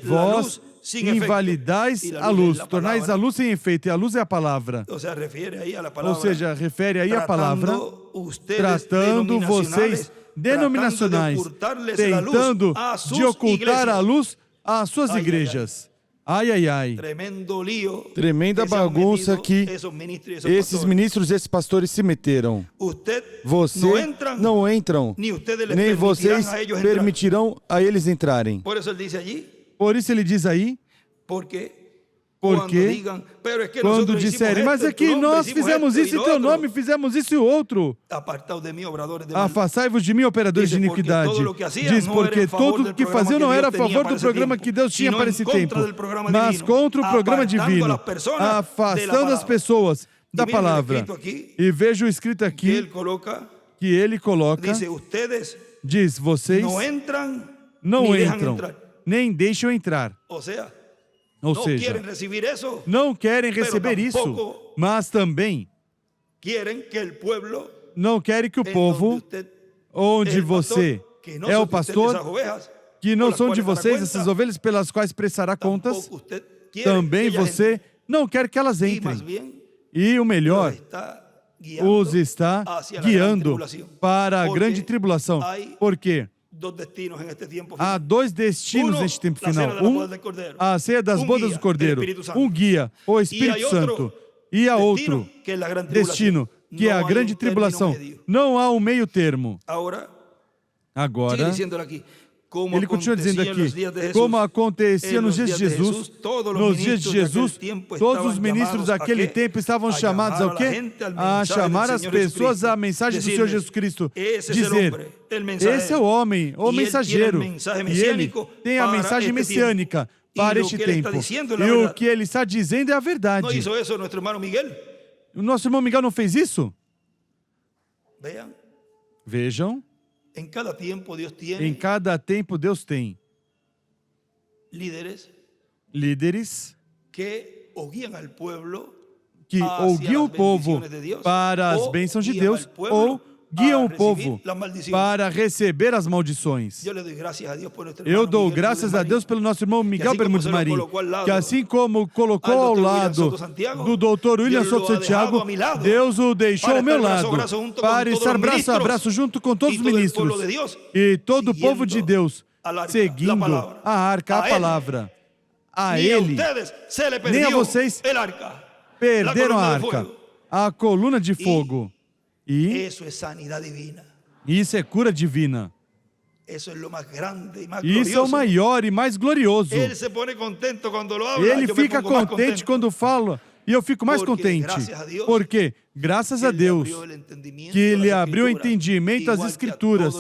vós invalidais a luz, tornais a luz sem efeito, e a luz é a palavra. Ou seja, refere aí a palavra, tratando vocês denominacionais, tentando de ocultar a luz às suas igrejas. Ai, ai, ai. Tremenda bagunça que esses ministros e esses pastores se meteram. Você não entram, nem vocês permitirão a eles entrarem. Por isso ele diz aí, porque quando disserem, mas é que nós fizemos isso em teu nome, fizemos isso e o outro. Afastai-vos de mim, operadores de iniquidade. Diz, porque tudo o que faziam não era a favor do programa que Deus tinha para esse tempo, mas contra o programa divino, afastando as pessoas da palavra. E vejo escrito aqui, que ele coloca, diz, vocês não entram, nem deixam entrar. Ou seja, não querem receber isso, mas também não querem que o povo, onde você é o pastor, que não são de vocês, essas ovelhas pelas quais prestará contas, também você não quer que elas entrem. E o melhor, os está guiando para a grande tribulação. Por quê? Há dois destinos neste tempo final. A ceia das bodas do Cordeiro, um guia, o Espírito Santo, e a outro destino, que é a grande tribulação. Não há um meio termo. Agora, ele continua dizendo aqui, como acontecia nos dias de Jesus, todos os ministros daquele tempo estavam chamados ao quê? A chamar as pessoas à mensagem do Senhor Jesus Cristo. Dizer, esse é o homem, o mensageiro, e ele tem a mensagem messiânica para este tempo. E o que ele está dizendo é a verdade. O nosso irmão Miguel não fez isso? Vejam. Em cada tempo Deus tem líderes que ou guiam o povo para as bênçãos de Deus ou guiam o povo para receber as maldições. Eu dou graças a Deus pelo nosso irmão Miguel Bermudes Marim, que assim como colocou ao lado do Dr. William Souto Santiago, Deus o deixou ao meu lado para estar braço a braço junto com todos os ministros e todo o povo de Deus, seguindo a arca, a palavra. A ele, nem a vocês, perderam a arca, a coluna de fogo. E isso é cura divina. Isso é o maior e mais glorioso. Ele fica contente quando fala, e eu fico mais contente. Porque, graças a Deus, que Ele abriu o entendimento às Escrituras,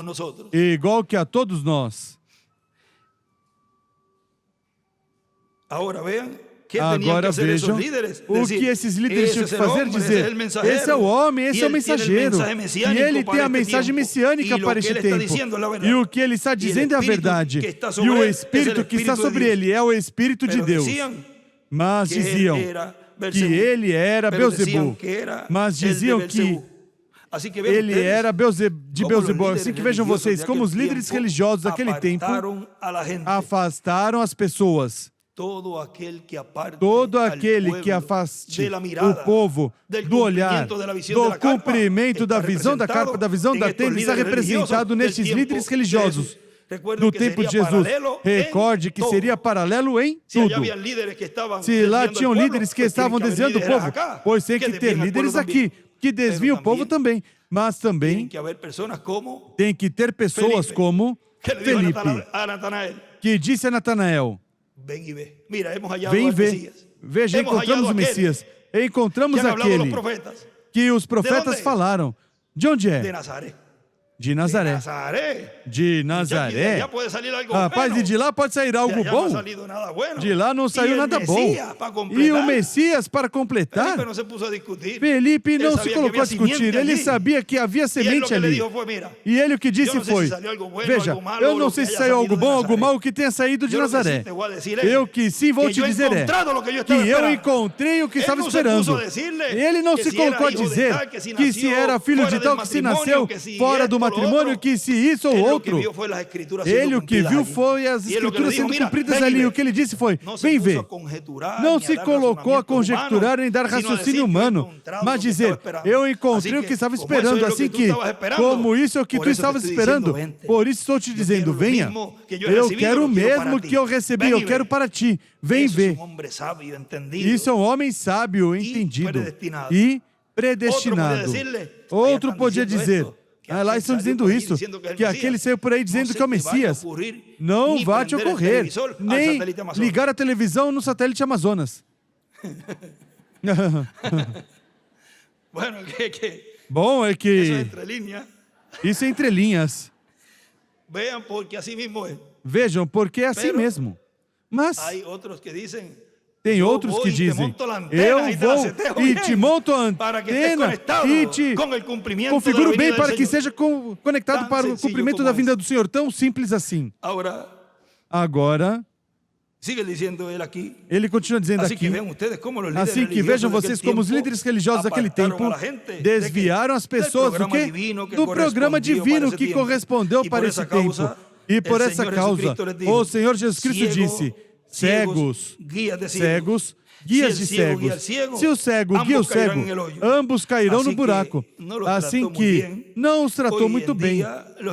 igual que a todos nós. Agora vejam o que esses líderes tinham que fazer, dizer, esse é o homem, esse é o mensageiro, e ele tem a mensagem messiânica para este tempo, e o que ele está dizendo é a verdade, e o Espírito que está sobre ele é o Espírito de Deus. Mas diziam que ele era Beelzebul, mas diziam que ele era de Beelzebul. Assim que vejam vocês, como os líderes religiosos daquele tempo afastaram as pessoas. Todo aquele que afaste o povo do olhar, do cumprimento da visão da capa, da visão da tenda, está representado nesses líderes religiosos do tempo de Jesus. Recorde que seria paralelo em tudo. Se lá tinham líderes que estavam desviando o povo, pois tem que ter líderes aqui que desviam o povo também. Mas também tem que ter pessoas como Felipe, que disse a Natanael, vem e vê. Veja, encontramos o Messias. Encontramos aquele que os profetas falaram. De onde é? De Nazaré. De Nazaré. Rapaz, e de lá pode sair algo bom? De lá não saiu nada bom. E o Messias, para completar, Felipe não se colocou a discutir. Ele sabia que havia semente ali. E ele o que disse foi, veja, eu não sei se saiu algo bom ou algo mal que tenha saído de Nazaré. Eu que sim vou te dizer que eu encontrei o que estava esperando. Ele não se colocou a dizer que se era filho de tal que se nasceu fora do matrimônio, que se isso ou outro. Ele o que viu foi as Escrituras sendo cumpridas ali. O que ele disse foi, vem ver. Não se colocou a conjecturar nem dar raciocínio humano, mas dizer, eu encontrei o que estava esperando, assim que, como isso é o que tu estavas esperando, por isso estou te dizendo, venha. Eu quero o mesmo que eu recebi, eu quero para ti. Vem ver. Isso é um homem sábio, entendido e predestinado. Outro podia dizer, lá estão dizendo isso, que aquele saiu por aí dizendo que é o Messias. Não vai te ocorrer, nem ligar a televisão no satélite Amazonas. Bom, é que isso é entre linhas. Vejam, porque é assim mesmo. Mas tem outros que dizem, eu vou e te monto a antena e te configuro bem para que seja conectado para o cumprimento da vinda do Senhor. Tão simples assim. Agora, ele continua dizendo aqui, assim que vejam vocês como os líderes religiosos daquele tempo desviaram as pessoas do quê? Do programa divino que correspondeu para esse tempo. E por essa causa, o Senhor Jesus Cristo disse, cegos, guias de cegos. Se o cego guia o cego, ambos cairão no buraco. Assim que não os tratou muito bem.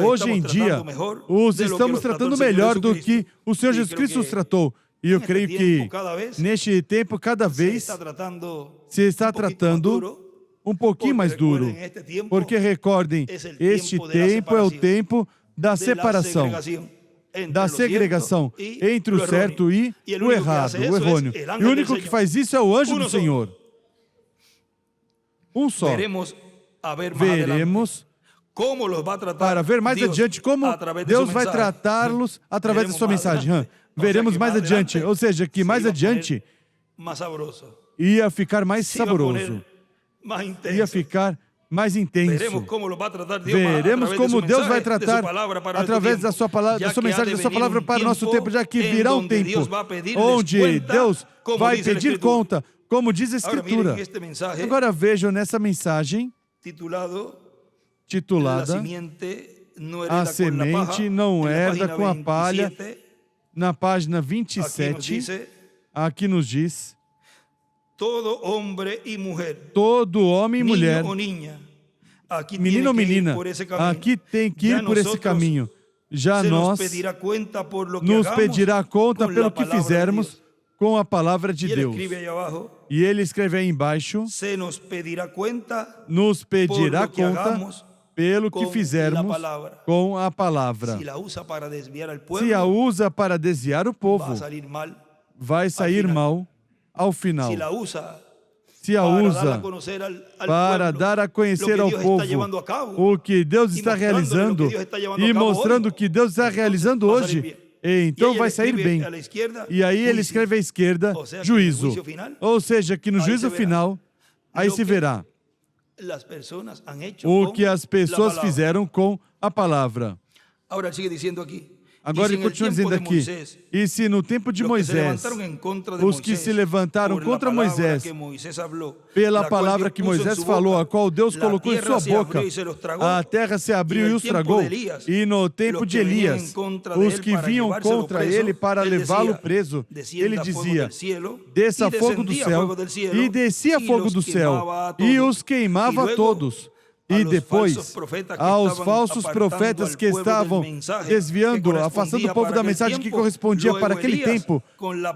Hoje em dia, os estamos tratando melhor do que o Senhor Jesus Cristo os tratou. E eu creio que, neste tempo, cada vez se está tratando um pouquinho mais duro. Porque, recordem, este tempo é o tempo da separação, da segregação entre o certo e o errado, o errôneo. E o único que faz isso é o anjo do Senhor. Um só. Veremos para ver mais adiante como Deus vai tratá-los através da sua mensagem. Veremos mais adiante, ou seja, que mais adiante ia ficar mais saboroso, ia ficar mais intenso. Veremos como Deus vai tratar através da sua palavra, da sua mensagem, da sua palavra para o nosso tempo, já que virá um tempo onde Deus vai pedir conta, como diz a Escritura. Agora vejam nessa mensagem titulada A Semente Não Herda com a Palha, na página 27, aqui nos diz: todo homem e mulher, menino ou menina, aqui tem que ir por esse caminho. Já nós nos pedirá conta pelo que fizermos com a palavra de Deus. E ele escreve aí embaixo: nos pedirá conta pelo que fizermos com a palavra. Se a usa para desviar o povo, vai sair mal ao final. Se a usa para dar a conhecer ao povo o que Deus está realizando e mostrando o que Deus está realizando hoje, então vai sair bem. E aí ele escreve à esquerda, juízo. Ou seja, que no juízo final, aí se verá o que as pessoas fizeram com a palavra. Agora ele continua dizendo aqui: e se no tempo de Moisés, os que se levantaram contra Moisés, pela palavra que Moisés falou, a qual Deus colocou em sua boca, a terra se abriu e os tragou, e no tempo de Elias, os que vinham contra ele para levá-lo preso, ele dizia: desça fogo do céu, e descia fogo do céu, e os queimava a todos. E depois, aos falsos profetas que estavam desviando, afastando o povo da mensagem que correspondia para aquele tempo,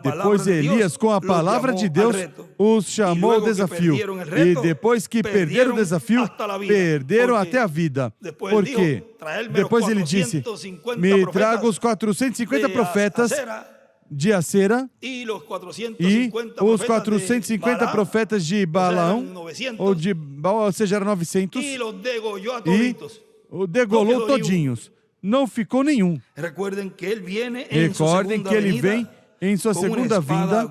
depois Elias, com a palavra de Deus, os chamou ao desafio. E depois que perderam o desafio, perderam até a vida. Por quê? Depois ele disse: me traga os 450 profetas de Acera e os 450 profetas de Balaão, ou seja, eram 900, e o degolou todinhos. Não ficou nenhum. Recordem que ele vem em sua segunda vinda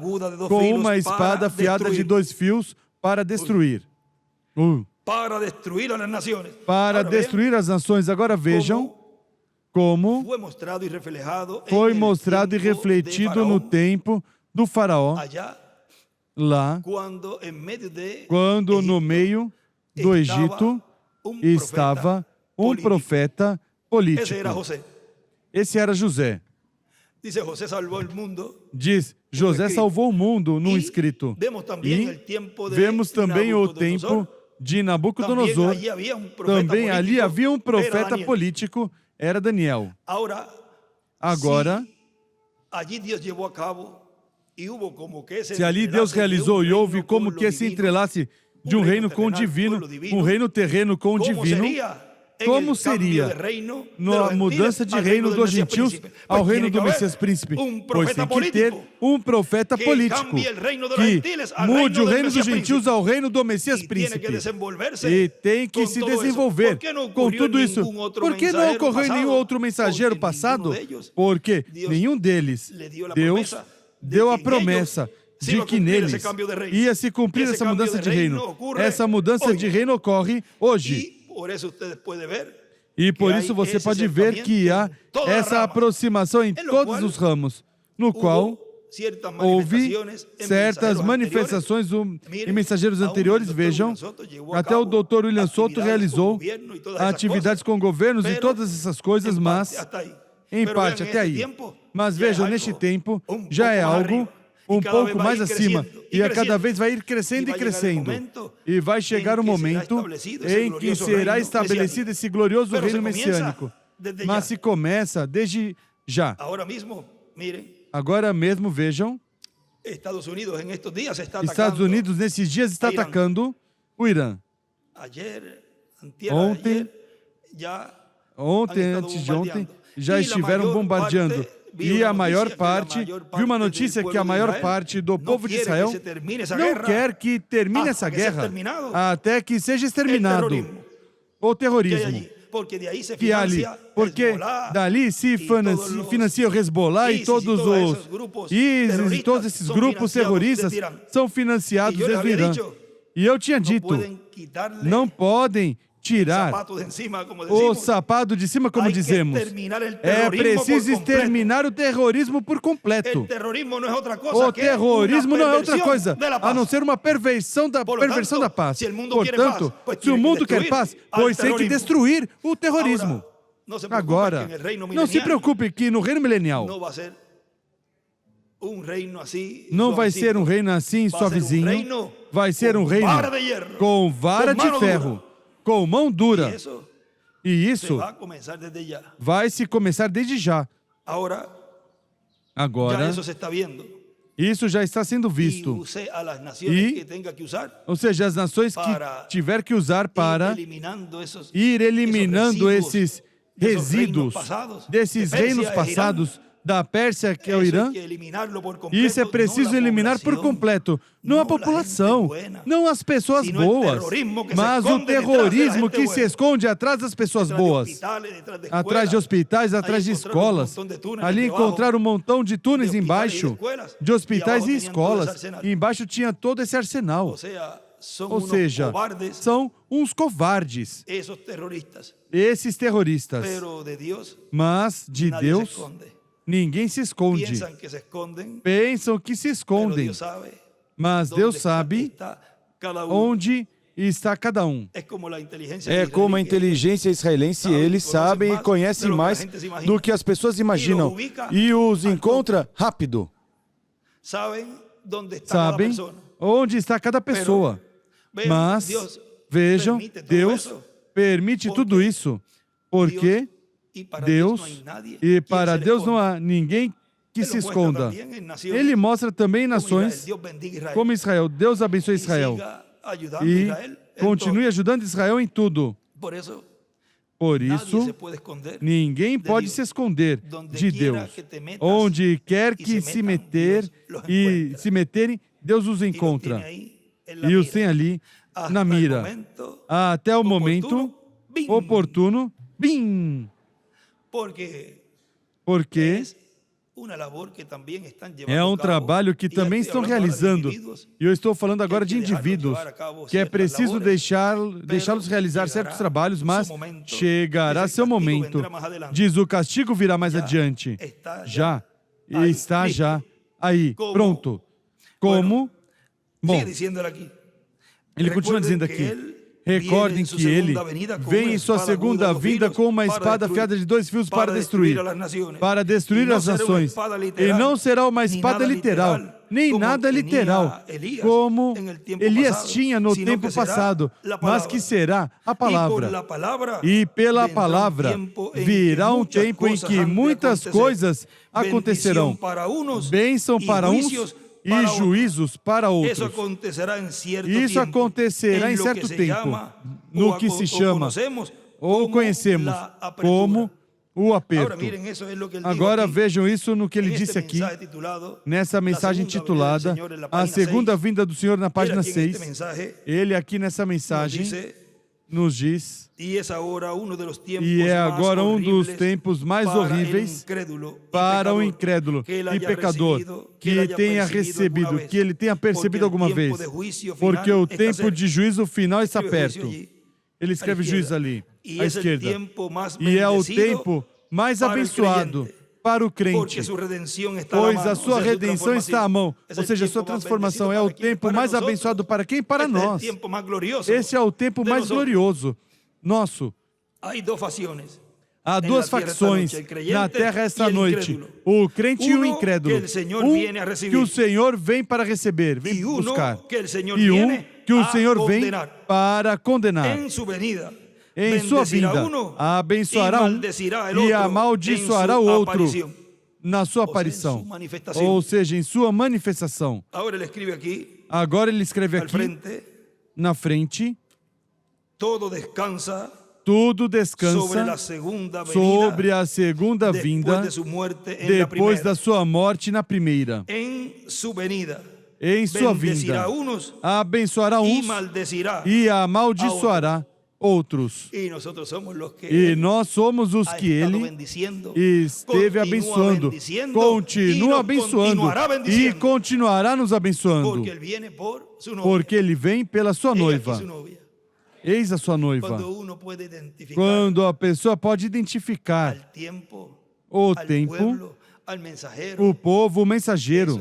com uma espada afiada de 2 fios para destruir. Para destruir as nações. Agora vejam como foi mostrado e refletido no tempo do faraó, lá, quando no meio do Egito estava um profeta político. Esse era José. Diz, José salvou o mundo num escrito. E vemos também o tempo de Nabucodonosor. Também ali havia um profeta político, era Daniel. Agora, se ali Deus realizou e houve como que esse entrelace de um reino com o divino, um reino terreno com o divino, como seria na mudança de reino dos gentios ao reino do Messias Príncipe? Pois tem que ter um profeta político que mude o reino dos gentios ao reino do Messias Príncipe. E tem que se desenvolver com tudo isso. Por que não ocorreu em nenhum outro mensageiro passado? Porque nenhum deles, Deus deu a promessa de que neles ia se cumprir essa mudança de reino. Essa mudança de reino ocorre hoje. E por isso você pode ver que há essa aproximação em todos os ramos, no qual houve certas manifestações em mensageiros anteriores. Vejam, até o Dr. William Souto realizou atividades com governos e todas essas coisas, mas em parte até aí. Mas vejam, neste tempo, já é algo um pouco mais acima. E a cada vez vai ir crescendo e crescendo. E vai chegar o momento em que será estabelecido esse glorioso reino messiânico. Mas se começa desde já. Agora mesmo, vejam, Estados Unidos nesses dias está atacando o Irã. Ontem, antes de ontem, já estiveram bombardeando. E a maior parte, viu uma notícia que a maior parte do povo de Israel não quer que termine essa guerra até que seja exterminado o terrorismo. Porque dali se financia o Hezbollah e todos os ISIS e todos esses grupos terroristas são financiados desde o Irã. E eu tinha dito, não podem tirar o sapato de cima, como dizemos. É preciso exterminar o terrorismo por completo. O terrorismo não é outra coisa, a não ser uma perversão da paz. Portanto, se o mundo quer paz, pois tem que destruir o terrorismo. Agora, não se preocupe que no reino milenial não vai ser um reino assim, suavezinho. Vai ser um reino com vara de ferro, com mão dura. E isso vai se começar desde já. Agora, isso já está sendo visto. Ou seja, as nações que tiver que usar para ir eliminando esses resíduos desses reinos passados, da Pérsia, que é o Irã, isso é preciso eliminar por completo. Não a população, não as pessoas boas, mas o terrorismo que se esconde atrás das pessoas boas, atrás de hospitais, atrás de escolas. Ali encontraram um montão de túneis embaixo, de hospitais e escolas, e embaixo tinha todo esse arsenal. Ou seja, são uns covardes, esses terroristas. Mas de Deus, ninguém se esconde. Pensam que se escondem. Mas Deus sabe onde está cada um. É como a inteligência israelense, eles sabem e conhecem mais do que as pessoas imaginam. E os encontra rápido. Sabem onde está cada pessoa. Mas, vejam, Deus permite tudo isso, porque Deus, e para Deus não há ninguém que se esconda. Ele mostra também nações como Israel. Deus abençoe Israel e continue ajudando Israel em tudo. Por isso, ninguém pode se esconder de Deus. Onde quer que se meterem, Deus os encontra. E os tem ali na mira. Até o momento oportuno, bim! Porque é um trabalho que também estão realizando. E eu estou falando agora de indivíduos, que é preciso deixá-los realizar certos trabalhos, mas chegará seu momento. Diz, o castigo virá mais adiante. Já está aí, pronto. Como? Bom, ele continua dizendo aqui, recordem que ele vem em sua segunda vinda com uma espada afiada de 2 fios para destruir as nações. E não será uma espada literal, nem nada literal, como Elias tinha no tempo passado, mas que será a palavra. E pela palavra virá um tempo em que muitas coisas acontecerão. Bênção para uns e juízos para outros. Isso acontecerá em certo tempo, no que se chama, ou conhecemos, como o aperto. Agora vejam isso no que ele disse aqui, nessa mensagem intitulada A Segunda Vinda do Senhor, na página 6. Ele aqui nessa mensagem nos diz, e é agora um dos tempos mais horríveis para o incrédulo e pecador que tenha recebido, que ele tenha percebido alguma vez, porque o tempo de juízo final está perto. Ele escreve juízo ali, à esquerda. E é o tempo mais abençoado para o crente, pois a sua redenção está à mão, ou seja, a sua transformação é o tempo mais abençoado para quem? Para nós. Esse é o tempo mais glorioso nosso. Há duas facções na terra esta noite, o crente e o incrédulo. Um que o Senhor vem para receber, vem buscar, e um que o Senhor vem para condenar. Em sua vinda, abençoará um e amaldiçoará o outro na sua aparição, ou seja, em sua manifestação. Agora ele escreve aqui, na frente, tudo descansa sobre a segunda vinda, depois da sua morte na primeira. Em sua vinda, abençoará uns e amaldiçoará outros. E nós somos os que ele esteve abençoando, continua abençoando e continuará nos abençoando, porque ele vem pela sua noiva. Eis a sua noiva. Quando a pessoa pode identificar o tempo, o povo, o mensageiro,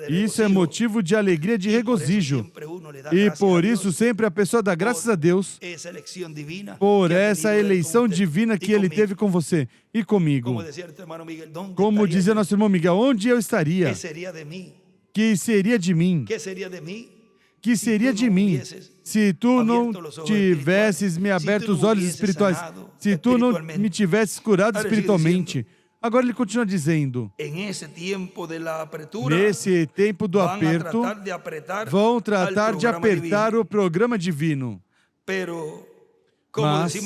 isso é motivo de alegria, de regozijo. E por isso sempre a pessoa dá graças a Deus por essa eleição divina que ele teve com você e comigo. Como dizia nosso irmão Miguel, onde eu estaria? Que seria de mim? Que seria de mim se tu não tivesses me aberto os olhos espirituais, se tu não me tivesses curado espiritualmente? Agora ele continua dizendo, nesse tempo do aperto, vão tratar de apertar o programa divino. Mas,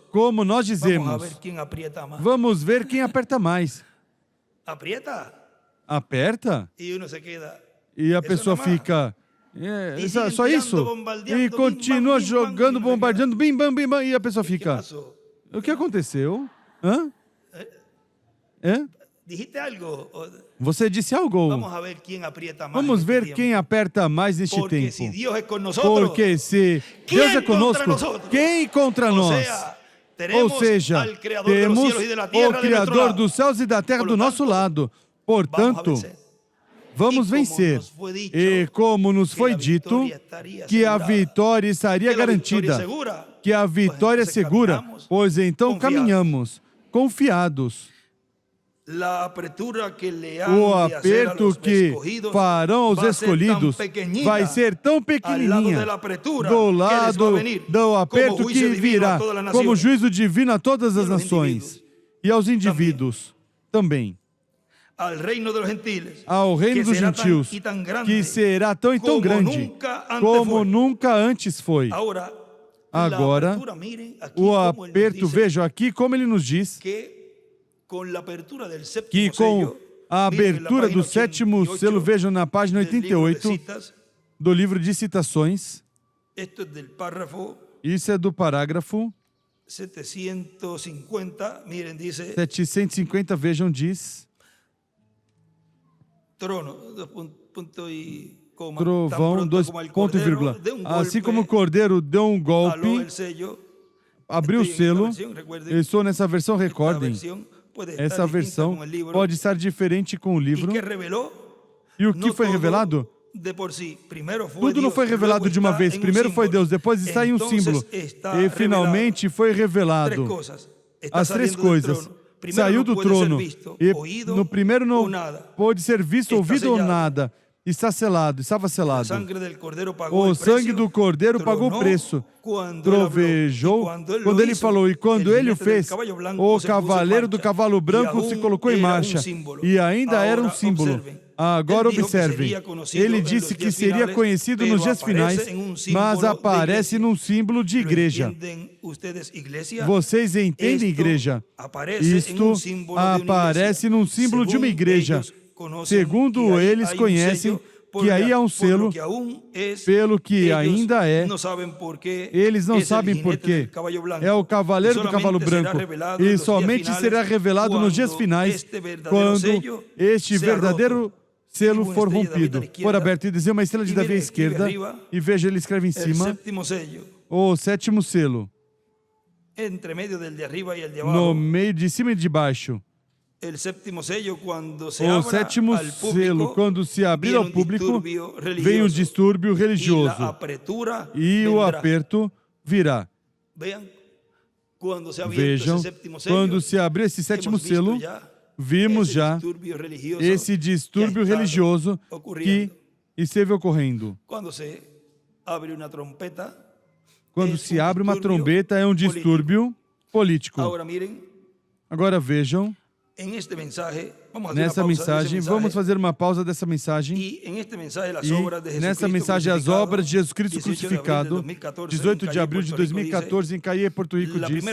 como nós dizemos, vamos ver quem aperta mais. Aperta? E a pessoa fica... só isso? E continua jogando, bombardeando, bim, bam, bim, bam, e a pessoa fica... O que aconteceu? Hã? Você disse algo? Vamos ver quem aperta mais neste tempo. Porque se Deus é conosco, quem contra nós? Ou seja, temos o Criador dos céus e da terra do nosso lado. Portanto, vamos vencer. E como nos foi dito, que a vitória estaria garantida, que a vitória é segura, pois então caminhamos confiados. O aperto que farão aos escolhidos vai ser tão pequenininha do lado do aperto que virá como juízo divino a todas as nações e aos indivíduos também. Ao reino dos gentios, que será tão e tão grande como nunca antes foi. Agora, o aperto, vejam aqui como ele nos diz, que com a abertura do sétimo selo, vejam na página 88 do livro de citações, isso é do parágrafo 750, vejam, diz, trovão, ponto e vírgula. Assim como o cordeiro deu um golpe, abriu o selo, eu estou nessa versão, recordem, essa versão pode estar diferente com o livro. E o que foi revelado? Tudo não foi revelado de uma vez. Primeiro foi Deus, depois está em um símbolo. E finalmente foi revelado as três coisas. Saiu do trono. E no primeiro não pôde ser visto, ouvido ou nada. Está selado, estava selado. O sangue do Cordeiro pagou o preço. Trovejou quando ele falou, e quando ele o fez, o cavaleiro do cavalo branco se colocou em marcha. E ainda era um símbolo. Agora observem, ele disse que seria conhecido nos dias finais, mas aparece num símbolo de igreja. Vocês entendem, igreja? Isto aparece num símbolo de uma igreja. Segundo eles conhecem que aí há um selo, pelo que ainda é, eles não sabem por quê. É o cavaleiro do cavalo branco. E somente será revelado nos dias finais, quando este verdadeiro selo for rompido, for aberto. E dizer uma estrela de Davi à esquerda, e veja, ele escreve em cima, o sétimo selo, no meio de cima e de baixo. O sétimo selo, quando se abrir ao público, vem o distúrbio religioso e o aperto virá. Vejam, quando se abre esse sétimo selo, vimos já esse distúrbio religioso que esteve ocorrendo. Quando se abre uma trombeta, é um distúrbio político. Agora vejam, nessa mensagem, vamos fazer uma pausa dessa mensagem. E nessa mensagem, as obras de Jesus Cristo crucificado, 18 de abril de 2014, em Caie, Porto Rico, diz: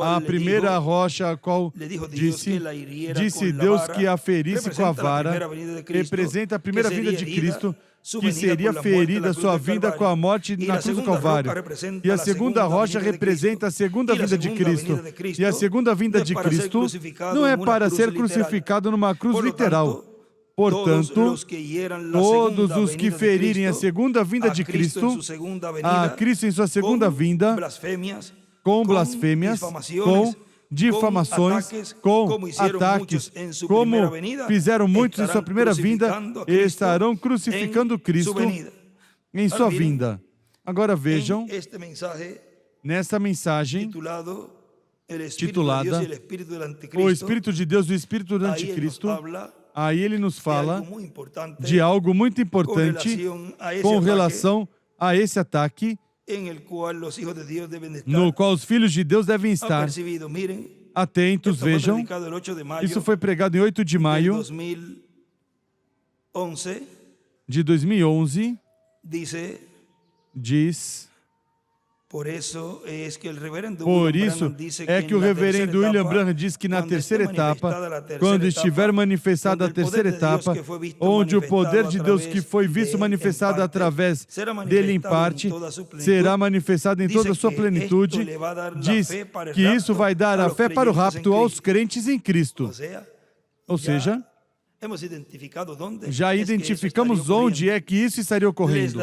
a primeira rocha a qual disse Deus que a ferisse com a vara, representa a primeira vinda de Cristo, que seria ferida sua vinda com a morte na cruz do Calvário. E a segunda rocha representa a segunda vinda de Cristo. E a segunda vinda de Cristo não é para ser crucificado numa cruz literal. Portanto, todos os que ferirem a segunda vinda de Cristo, a Cristo em sua segunda vinda, com blasfêmias, com difamações, com ataques, como fizeram muitos em sua primeira vinda, estarão crucificando Cristo em sua vinda. Agora vejam, nessa mensagem titulada O Espírito de Deus e o Espírito do Anticristo, aí ele nos fala de algo muito importante com relação a esse ataque, no qual os filhos de Deus devem estar atentos. Vejam, isso foi pregado em 8 de maio de 2011, diz: por isso é que o reverendo William Branham diz que na terceira etapa, quando estiver manifestada a terceira etapa, onde o poder de Deus que foi visto manifestado através dele em parte, será manifestado em toda a sua plenitude, diz que isso vai dar a fé para o rapto aos crentes em Cristo. Ou seja, já identificamos onde é que isso estaria ocorrendo.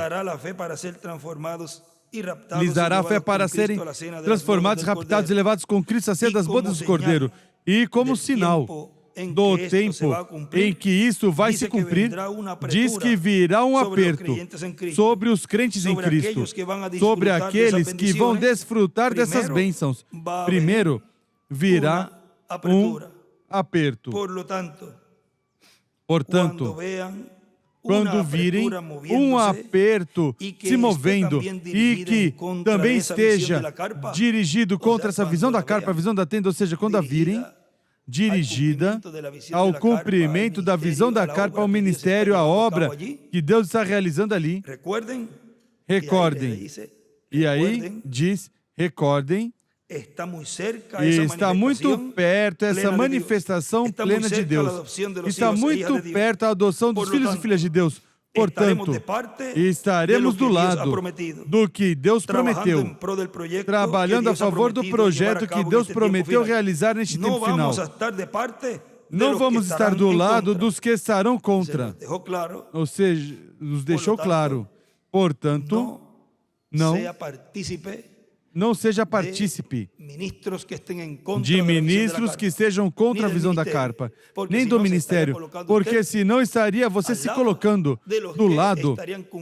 Lhes dará fé para serem transformados, raptados e levados com Cristo a ceia das bodas do Cordeiro. E como sinal do tempo em que isso vai se cumprir, diz que virá um aperto sobre os crentes em Cristo, sobre aqueles que vão desfrutar dessas bênçãos. Primeiro, virá um aperto. Portanto, quando virem um aperto se movendo e que também esteja dirigido contra essa visão da carpa, a visão da tenda, ou seja, quando a virem dirigida ao cumprimento da visão da carpa, ao ministério, à obra que Deus está realizando ali, recordem. E aí diz, recordem, está muito perto essa manifestação plena de Deus. Está muito perto a adoção dos filhos e filhas de Deus. Portanto, estaremos do lado do que Deus prometeu, trabalhando a favor do projeto que Deus prometeu realizar neste tempo final. Não vamos estar do lado dos que estarão contra. Ou seja, nos deixou claro. Portanto, não seja partícipe de ministros que estejam contra a visão da carpa, nem do ministério, porque senão estaria você se colocando do lado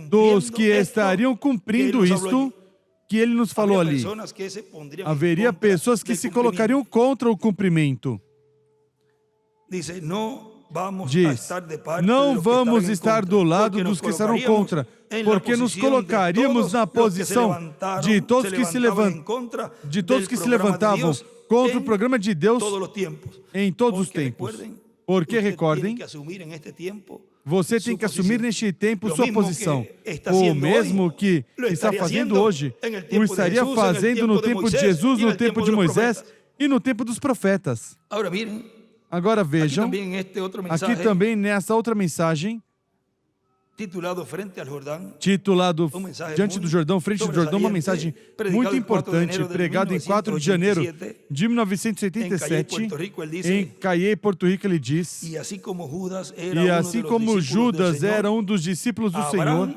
dos que estariam cumprindo isto que ele nos falou ali. Haveria pessoas que se colocariam contra o cumprimento. Diz, não vamos estar do lado dos que estarão contra, porque nos colocaríamos na posição de todos que se levantavam contra o programa de Deus em todos os tempos. Porque, recordem, você tem que assumir neste tempo sua posição. O mesmo que está fazendo hoje, o estaria fazendo no tempo de Jesus, no tempo de Moisés e no tempo dos profetas. Agora vejam, aqui também nessa outra mensagem, titulado Diante do Jordão, Frente do Jordão, uma mensagem muito importante, pregada em 4 de janeiro de 1987, em Caie, Porto Rico, ele diz: e assim como Judas era um dos discípulos do Senhor,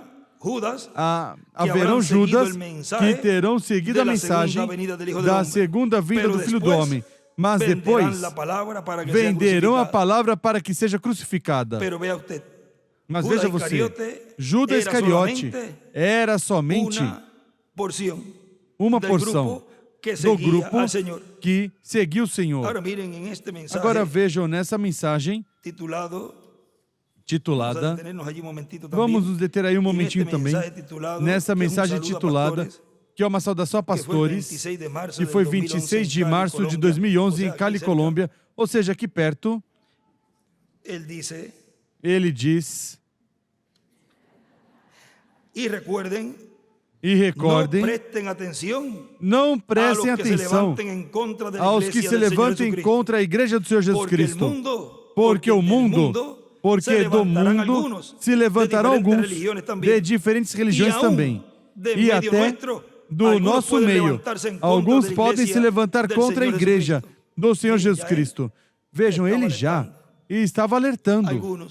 haverão Judas que terão seguido a mensagem da segunda vinda do Filho do Homem. Mas depois venderão a palavra para que seja crucificada. Mas veja você, Judas Iscariote era somente uma porção do grupo que seguiu o Senhor. Agora vejam nessa mensagem titulada, vamos nos deter aí um momentinho também, nessa mensagem titulada, que é uma saudação a pastores, que foi 26 de março de 2011 em Cali, Colômbia, ou seja, aqui perto. Ele diz, e recordem, não prestem atenção aos que se levantem contra a Igreja do Senhor Jesus Cristo, porque do mundo se levantarão alguns de diferentes religiões também, e até do nosso meio. Alguns podem se levantar contra a Igreja do Senhor Jesus Cristo. Vejam, ele já estava alertando.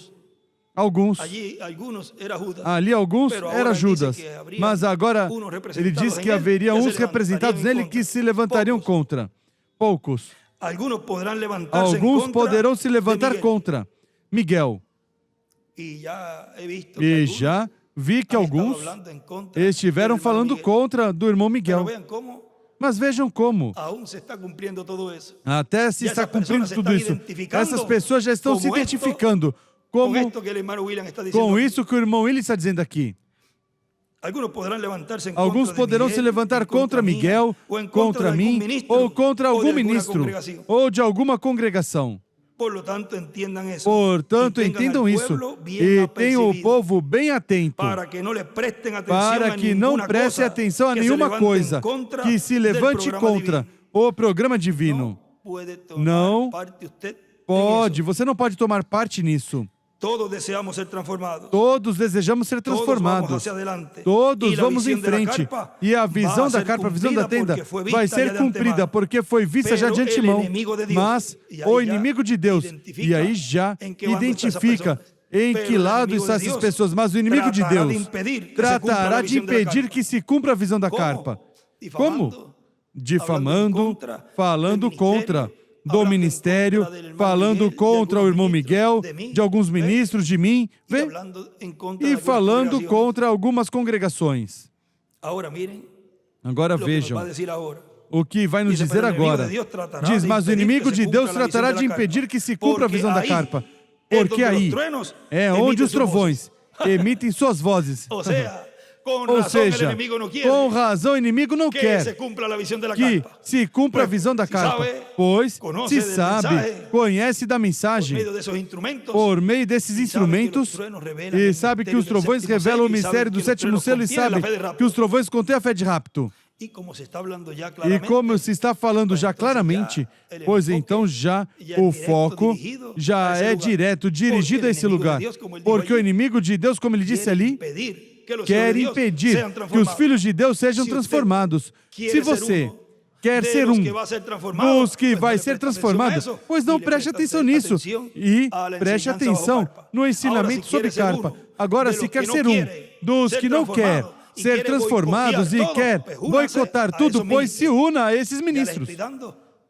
Ali alguns era Judas, mas agora ele diz que haveria uns representados nele que se levantariam contra. Poucos. Alguns poderão se levantar contra Miguel. E já vi que alguns estiveram falando contra do irmão Miguel. Mas vejam como até se está cumprindo tudo isso. Essas pessoas já estão se identificando com isso que o irmão William está dizendo aqui. Alguns poderão se levantar contra Miguel, contra mim, ou contra algum ministro, ou de alguma congregação. Portanto, entendam isso e tenham o povo bem atento para que não preste atenção a nenhuma coisa que se levante contra o programa divino. Não pode, você não pode tomar parte nisso. Todos desejamos ser transformados. Todos vamos em frente. E a visão da carpa, a visão da tenda, vai ser cumprida, porque foi vista já de antemão. Mas o inimigo de Deus, e aí já identifica em que lado estão essas pessoas, mas o inimigo de Deus tratará de impedir que se cumpra a visão da carpa. Como? Difamando, falando contra do ministério, falando contra o irmão Miguel, de alguns ministros, de mim, e falando contra algumas congregações. Agora vejam o que vai nos dizer agora. Diz, mas o inimigo de Deus tratará de impedir que se cumpra a visão da carpa, porque aí é onde os trovões emitem suas vozes. Ou seja, com razão o inimigo não quer que se cumpra a visão da carpa, pois se sabe, conhece da mensagem por meio desses instrumentos e sabe que os trovões revelam o mistério do sétimo selo e sabe que os trovões contêm a fé de rapto. E como se está falando já claramente, pois então já o foco já é direto, dirigido a esse lugar, porque o inimigo de Deus, como ele disse ali, quer impedir que os filhos de Deus sejam transformados. Se você quer ser um dos que vai ser transformado, pois não preste atenção nisso e preste atenção no ensinamento sobre carpa. Agora, se quer ser um dos que não quer ser transformados e quer boicotar tudo, pois se una a esses ministros.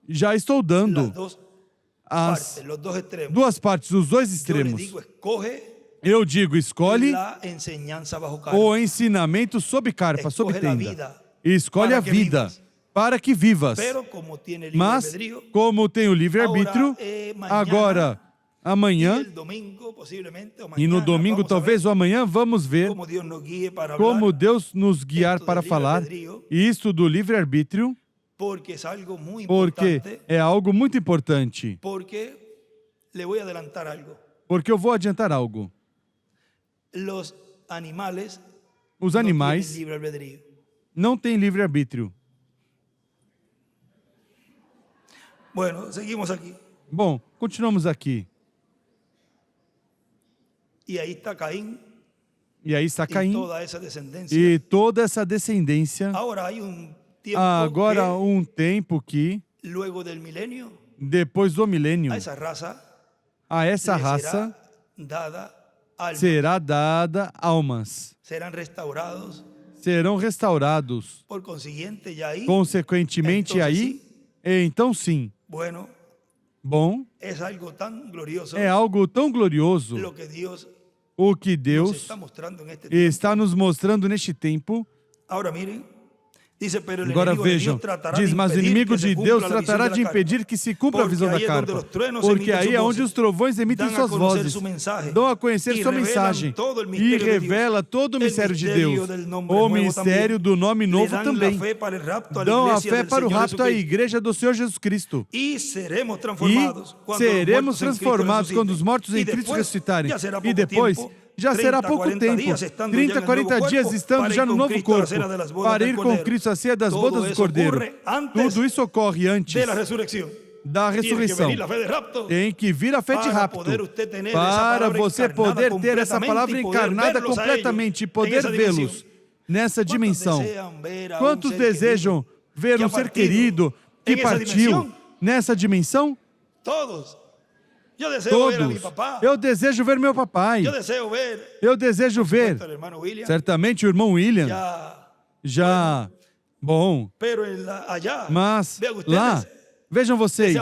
Já estou dando as duas partes, os dois extremos. Eu digo, escolhe o ensinamento sobre carpa, sobre tenda. Escolhe a vida para que vivas. Mas, como tem o livre-arbítrio, agora, amanhã, e no domingo talvez ou amanhã, vamos ver como Deus nos guiar para falar isso do livre-arbítrio, porque é algo muito importante. Porque eu vou adiantar algo. Os animais não têm livre-arbítrio. Bom, continuamos aqui. E aí está Caim e toda essa descendência. Agora um tempo que, depois do milênio, a essa raça será dada almas. Serão restaurados. Consequentemente, aí, então sim. Bom, é algo tão glorioso o que Deus está nos mostrando neste tempo. Agora vejam, diz, mas o inimigo de Deus tratará de impedir que se cumpra a visão da carpa, porque aí é onde os trovões emitem suas vozes, dão a conhecer sua mensagem e revela todo o mistério de Deus, o mistério do nome novo também. Dão a fé para o rapto à igreja do Senhor Jesus Cristo. E seremos transformados quando os mortos em Cristo ressuscitarem. E depois já será pouco tempo, 30, 40 dias estando já no novo corpo, para ir com Cristo à ceia das bodas do Cordeiro. Tudo isso ocorre antes da ressurreição. Tem que vir a fé de rapto, para você poder ter essa palavra encarnada completamente e poder vê-los nessa dimensão. Quantos desejam ver um ser querido que partiu nessa dimensão? Todos. Eu desejo ver meu papai. Eu desejo ver. Certamente o irmão William já. Bom. Mas lá, vejam vocês,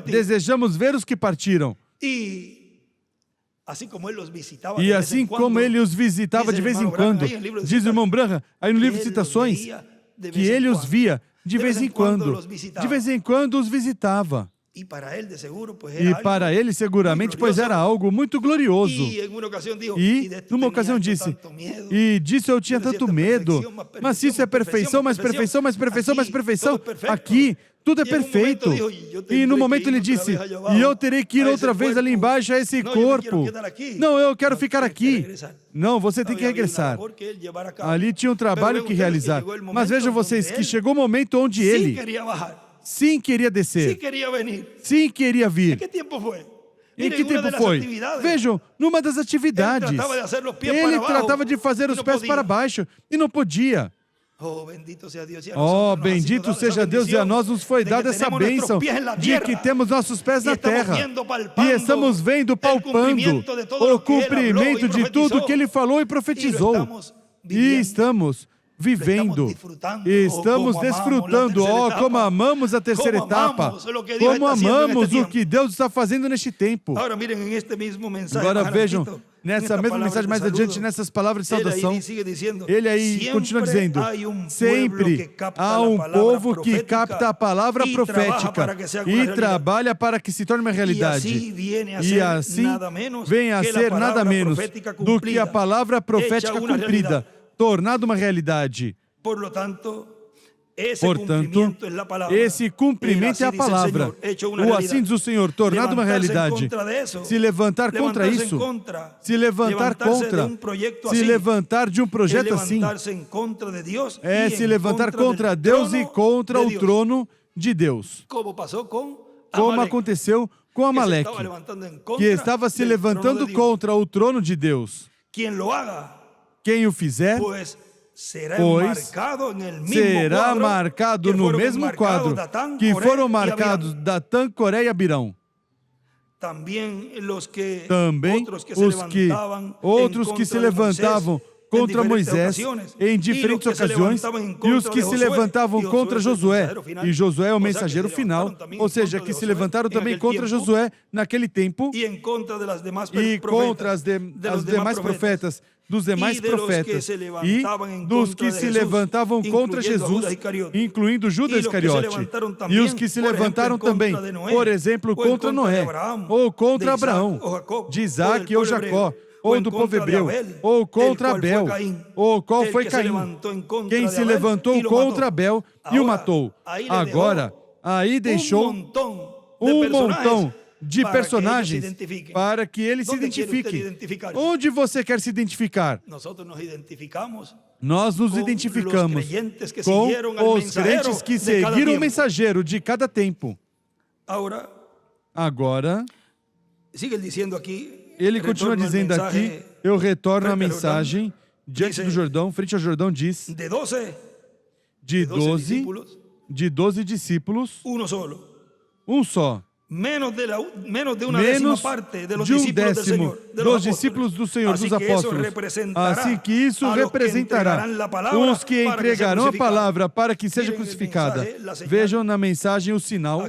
desejamos ver os que partiram. E assim como ele os visitava de vez em quando, diz o irmão Branham, aí no livro de citações, que ele os via de vez em quando. De vez em quando os visitava. E para ele, seguramente, pois era algo muito glorioso. E, numa ocasião, disse, eu tinha tanto medo, mas se isso é perfeição, mais perfeição, mais perfeição, mais perfeição, aqui, tudo é perfeito. E no momento ele disse, e eu terei que ir outra vez ali embaixo a esse corpo. Não, eu quero ficar aqui. Não, você tem que regressar. Ali tinha um trabalho que realizar. Mas vejam vocês que chegou o momento onde ele sim queria descer. Sim queria vir. Em que tempo foi? Vejam, numa das atividades. Ele tratava de fazer os pés para baixo e não podia. Oh, bendito seja Deus, e a nós nos foi dada essa bênção de que temos nossos pés na terra e estamos vendo, palpando o cumprimento de tudo que Ele falou e profetizou. E estamos vivendo, estamos desfrutando, como amamos a terceira etapa, como amamos o que Deus está fazendo neste tempo. Agora vejam, nessa mesma mensagem mais adiante, nessas palavras de saudação, ele aí continua dizendo, sempre há um povo que capta a palavra profética e trabalha para que se torne uma realidade. E assim vem a ser nada menos do que a palavra profética cumprida, tornado uma realidade. Portanto, esse cumprimento é a palavra. O assim diz o Senhor, tornado uma realidade. Se levantar contra isso, se levantar contra, se levantar de um projeto assim, é se levantar contra Deus e contra o trono de Deus. Como aconteceu com Amaleque, que estava se levantando contra o trono de Deus. Quem o fizer, pois será marcado no mesmo quadro que foram marcados Datã, Coré e Abirão. Também outros que se levantavam contra Moisés em diferentes ocasiões e os que se levantavam contra Josué. E Josué é o mensageiro final, ou seja, que se levantaram também contra Josué naquele tempo e contra as demais profetas, dos demais profetas e dos que se levantavam contra Jesus, incluindo Judas Iscariote, e os que se levantaram também, por exemplo, contra Noé, ou contra Abraão, de Isaac ou Jacó, ou do povo hebreu, ou contra Abel, ou qual foi Caim, quem se levantou contra Abel e o matou. Agora, aí deixou um montão de personagens para que ele se identifique. Onde você quer se identificar? Nós nos identificamos com os crentes que seguiram o mensageiro de cada tempo. Agora, ele continua dizendo aqui, eu retorno a mensagem diante do Jordão, frente ao Jordão, diz, de 12 discípulos, um só. Menos de um décimo dos discípulos do Senhor, dos apóstolos. Assim que isso representará os que entregarão a palavra para que seja crucificada. Vejam na mensagem o sinal,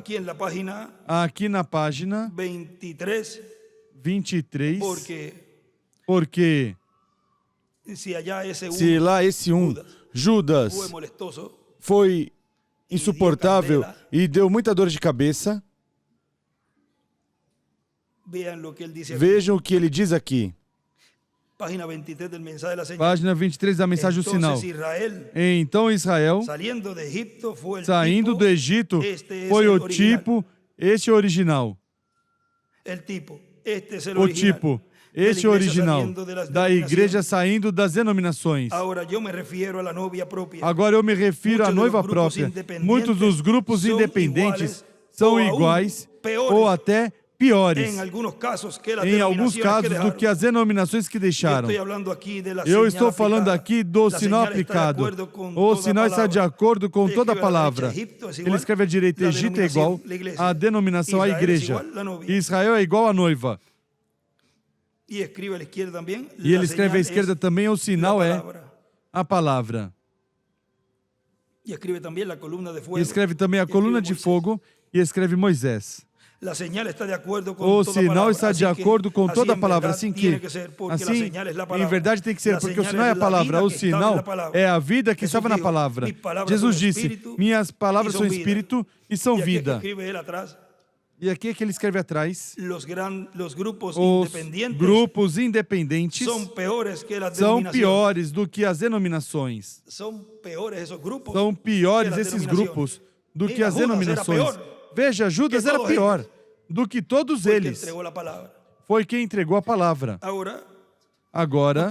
aqui na página 23, porque se lá esse Judas, foi insuportável e deu muita dor de cabeça. Vejam o que ele diz aqui. Página 23 da mensagem do sinal. Então Israel, saindo do Egito, foi o tipo, este é o original. O tipo, este é o original da igreja saindo das denominações. Agora eu me refiro à noiva própria. Muitos dos grupos independentes são iguais ou até piores, em alguns casos, do que as denominações que deixaram. Eu estou falando aqui do sinal aplicado. O sinal está de acordo com toda a palavra. Ele escreve à direita, Egito é igual à denominação, à igreja. Israel é igual à noiva. E ele escreve à esquerda também, o sinal é a palavra. E escreve também a coluna de fogo e escreve Moisés. O sinal está de acordo com toda a palavra, assim, em verdade tem que ser, porque o sinal é a palavra, o sinal é a vida que estava na palavra. Jesus disse, minhas palavras são espírito e são vida. E aqui é que ele escreve atrás, os grupos independentes são piores do que as denominações. São piores esses grupos do que as denominações. Veja, Judas era pior do que todos eles. Foi quem entregou a palavra. Agora,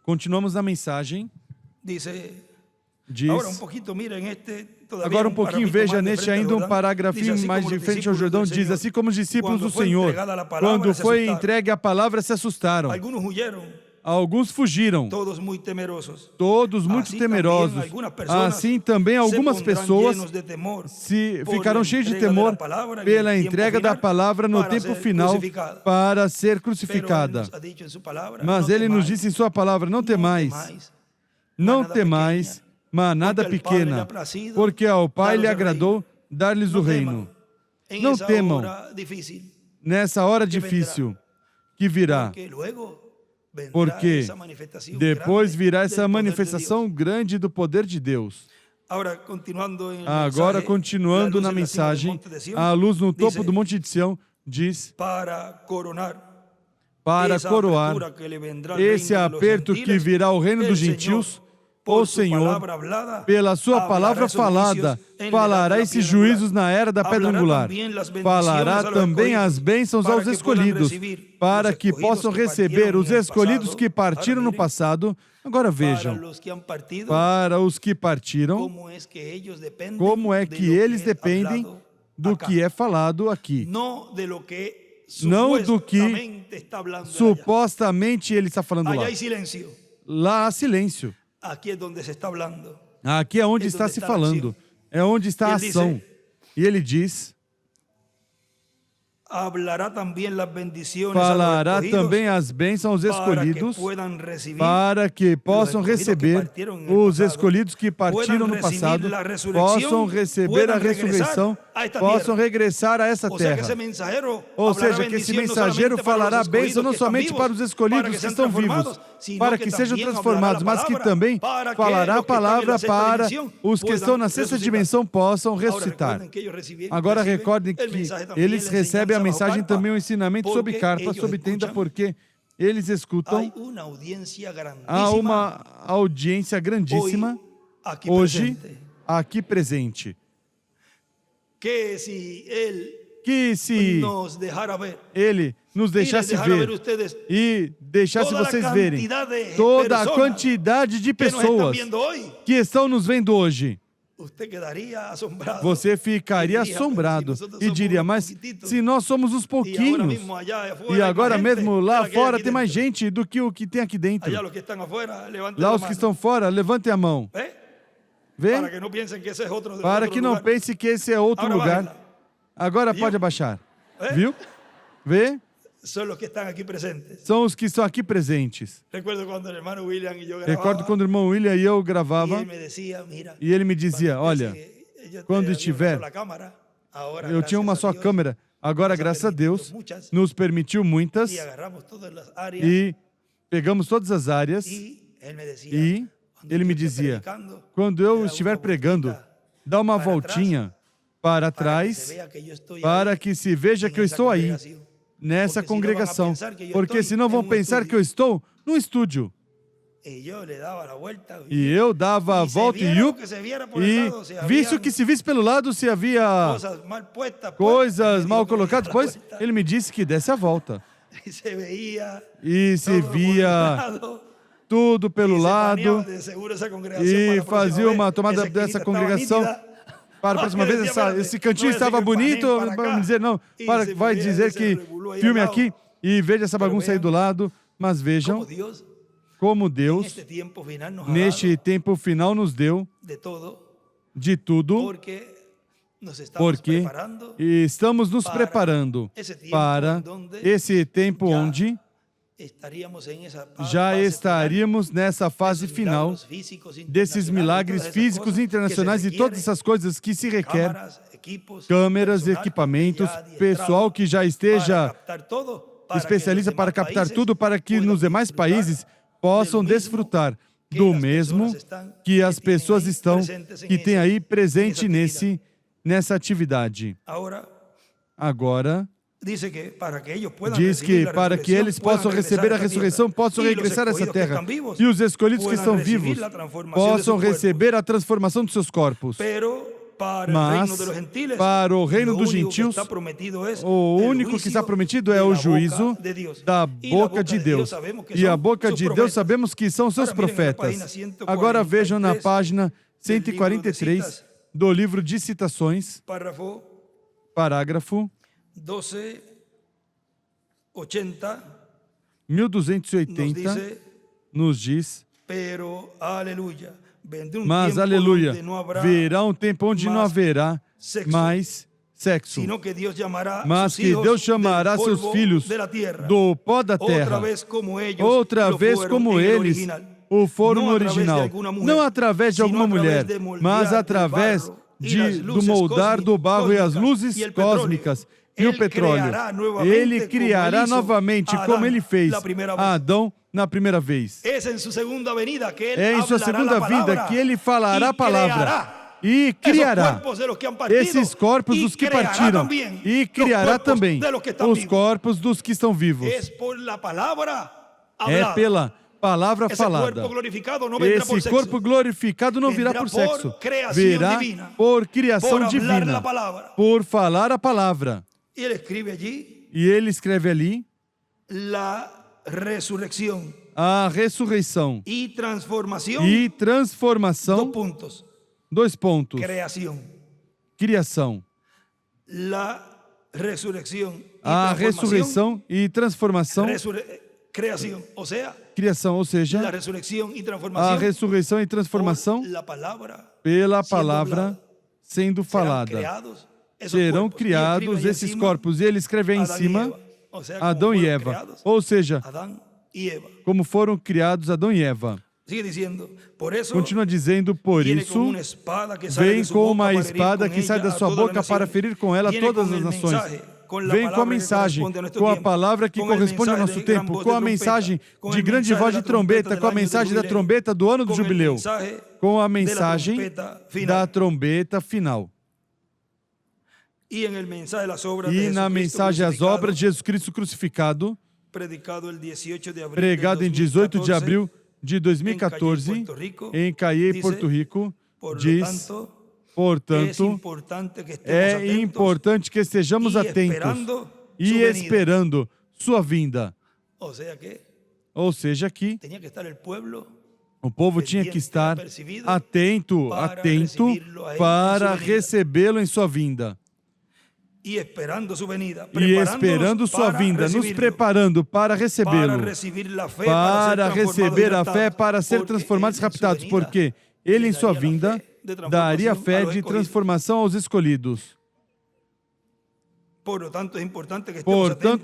continuamos na mensagem. Diz, agora um pouquinho, veja neste ainda um parágrafo mais de frente ao Jordão, diz, assim como os discípulos do Senhor, quando foi entregue a palavra, se assustaram. Alguns fugiram, todos muito temerosos. Assim também algumas pessoas ficaram cheias de temor pela entrega da palavra no tempo final para ser crucificada. Mas ele nos disse em sua palavra, não temais, manada pequena, porque ao Pai lhe agradou dar-lhes o reino. Não temam nessa hora difícil que virá, porque depois virá essa manifestação grande do poder de Deus. Agora, continuando na mensagem, a luz no topo do Monte de Sião diz, para coroar esse aperto que virá o reino dos gentios, o Senhor, pela sua palavra falada, falará esses juízos na era da pedra angular. Falará também as bênçãos aos escolhidos, para que possam receber os escolhidos que partiram no passado. Agora vejam, para os que partiram, como é que eles dependem do que é falado aqui. Não do que supostamente ele está falando lá. Lá há silêncio. Aqui é onde está se falando, é onde está a ação. E ele diz, falará também as bênçãos aos escolhidos, para que possam receber os escolhidos que partiram no passado, possam receber a ressurreição, possam regressar a essa terra. Ou seja, que esse mensageiro falará bênção não somente para os escolhidos que estão vivos, para que sejam transformados, mas que também falará a palavra para os que estão na sexta dimensão possam ressuscitar. Agora recordem que eles recebem a mensagem também, o ensinamento sobre carpa, sobre tenda, porque eles escutam. Há uma audiência grandíssima hoje, aqui presente. Que se ele nos deixasse ver e deixasse vocês verem toda a quantidade de pessoas que estão nos vendo hoje, você ficaria assombrado e diria, mas se nós somos os pouquinhos, e agora mesmo lá fora tem mais gente do que o que tem aqui dentro. Lá os que estão fora, levantem a mão. Vê? Para que não pense que esse é outro lugar. Agora pode abaixar. Viu? Vê? São os que estão aqui presentes. Recordo quando o irmão William e eu gravava, e ele me dizia, olha, quando estiver, eu tinha uma só câmera, agora, graças a Deus, nos permitiu muitas, e pegamos todas as áreas, e Ele me dizia, quando eu estiver pregando, dá uma voltinha para trás, para que se veja que eu estou aí, nessa congregação, porque senão vão pensar que eu estou num estúdio. E eu dava a volta e visto que se visse pelo lado, se havia coisas mal colocadas, pois ele me disse que desse a volta. E se via tudo pelo lado e fazia uma tomada dessa congregação. Para a próxima vez, esse cantinho estava bonito, vamos dizer, não, vai dizer que filme aqui e veja essa bagunça aí do lado, mas vejam como Deus, neste tempo final, nos deu de tudo, porque estamos nos preparando para esse tempo onde já estaríamos nessa fase final desses milagres físicos internacionais e todas essas coisas que se requer, câmeras, equipamentos, pessoal que já esteja especialista para captar tudo, para que nos demais países possam desfrutar do mesmo que as pessoas estão, que têm aí presente nessa atividade. Agora, diz que para que eles possam receber a ressurreição, possam regressar a essa terra, e os escolhidos que estão vivos possam receber a transformação dos seus corpos. Mas, para o reino dos gentios, o único que está prometido é o juízo da boca de Deus. E a boca de Deus sabemos que são seus profetas. Agora vejam na página 143 do livro de Citações, parágrafo 1280, nos diz, mas, aleluia, virá um tempo onde não haverá mais sexo, mas que Deus chamará seus filhos do pó da terra, outra vez como eles o foram no original, não através de alguma mulher, mas através do moldar do barro e as luzes cósmicas e o petróleo. Ele criará novamente, como ele fez a Adão na primeira vez. É em sua segunda vinda que ele falará a palavra e criará esses corpos dos que partiram e criará também os corpos dos que estão vivos. É pela palavra falada. Esse corpo glorificado não virá por sexo, virá por criação divina, por falar a palavra. E ele escreve ali a ressurreição e transformação. Dois pontos. Criação. A ressurreição e transformação. Criação, ou seja, a ressurreição e transformação pela palavra sendo falada. Serão criados esses corpos. E ele escreve aí em cima, Adão e Eva. Ou seja, como foram criados Adão e Eva. Continua dizendo, por isso, vem com uma espada que sai da sua boca para ferir com ela todas as nações. Vem com a mensagem, com a palavra que corresponde ao nosso tempo, com a mensagem de grande voz de trombeta, com a mensagem da trombeta do ano do jubileu, com a mensagem da trombeta final. E na mensagem às obras de Jesus Cristo crucificado, pregado em 18 de abril de 2014, em Cayey, Porto Rico, diz, portanto, é importante que estejamos atentos e esperando sua vinda. Ou seja, que o povo tinha que estar atento para recebê-lo em sua vinda. E esperando sua vinda, nos preparando para recebê-lo, para receber a fé, para ser transformados e raptados, porque ele em sua vinda daria fé de transformação aos escolhidos. Portanto, é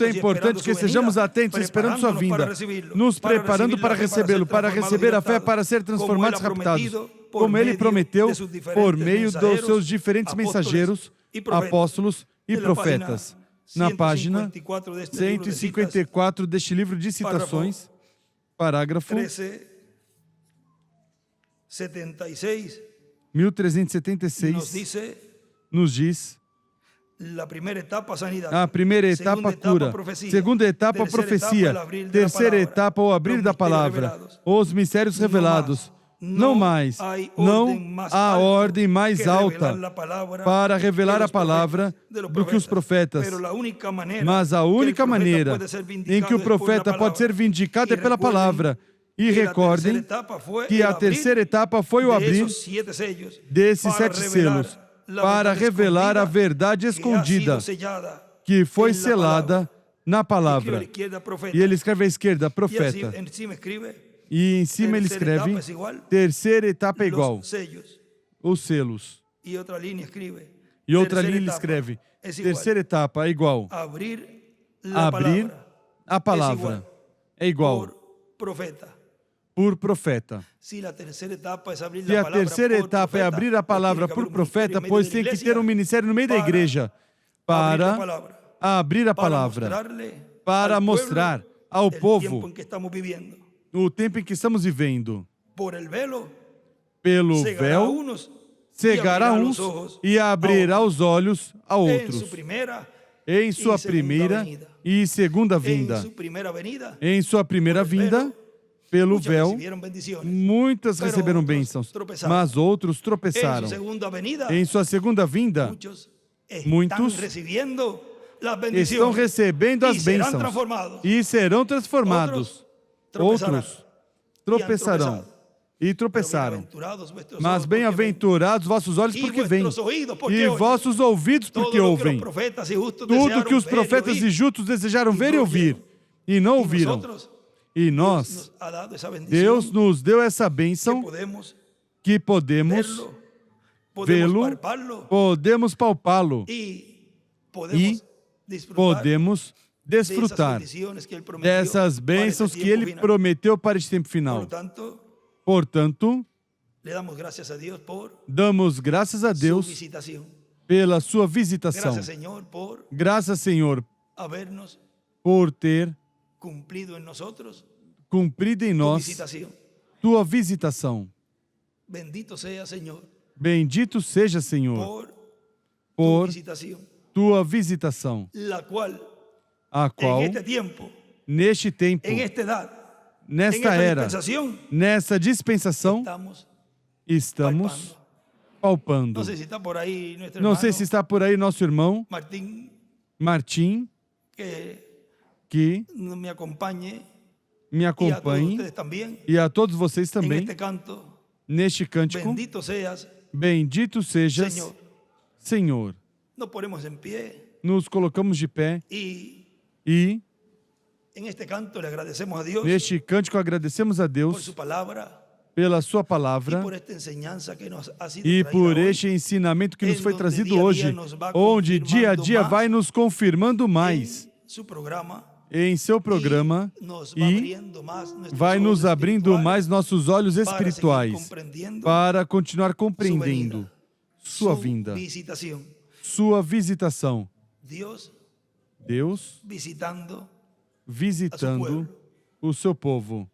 importante que estejamos atentos, esperando sua vinda, nos preparando para recebê-lo, para receber a fé, para ser transformados e raptados, como ele prometeu por meio dos seus diferentes mensageiros, apóstolos e profetas. Na página 154 deste livro de Citações, parágrafo 1376 nos diz: a primeira etapa, cura. Segunda etapa, profecia. Terceira etapa, o abrir da palavra. Os mistérios revelados. Não mais. Não há ordem mais alta para revelar a palavra do que os profetas. Mas a única maneira em que o profeta pode ser vindicado é pela palavra. E recordem que a terceira etapa foi o abrir desses 7 selos, para revelar a verdade escondida, que foi selada na palavra. E ele escreve à esquerda, profeta. E em cima ele escreve, terceira etapa é igual, os selos. E outra linha ele escreve, terceira etapa é igual, abrir a palavra é igual por profeta. Se a terceira etapa é abrir a palavra por profeta, pois tem que ter um ministério no meio da igreja para abrir a palavra, para mostrar ao povo o tempo em que estamos vivendo. Pelo véu, cegará uns e abrirá os olhos a outros. Em sua primeira e segunda vinda. Em sua primeira vinda, pelo véu, muitas receberam bênçãos, mas outros tropeçaram. Em sua segunda vinda, muitos estão recebendo as bênçãos e serão transformados. Outros tropeçarão e tropeçaram. Mas bem-aventurados vossos olhos porque veem, e vossos ouvidos porque ouvem. Tudo que os profetas e justos desejaram ver e ouvir, e não ouviram. E nós, Deus nos deu essa bênção que podemos vê-lo, podemos palpá-lo e podemos desfrutar dessas bênçãos que Ele prometeu para este tempo final. Portanto, damos graças a Deus pela sua visitação. Graças, Senhor, por ter cumprido em nós tua visitação. Bendito seja, Senhor, por tua visitação, a qual, neste tempo, nesta era, nessa dispensação, estamos palpando. Não sei se está por aí nosso irmão Martim, que me acompanhe, e a todos vocês também, neste cântico. Bendito sejas, Senhor. Nos colocamos de pé e neste cântico agradecemos a Deus pela sua palavra e por este ensinamento que nos foi trazido hoje, onde dia a dia vai nos confirmando mais em seu programa e vai nos abrindo mais nossos olhos espirituais para continuar compreendendo sua vinda, sua visitação. Deus visitando o seu povo.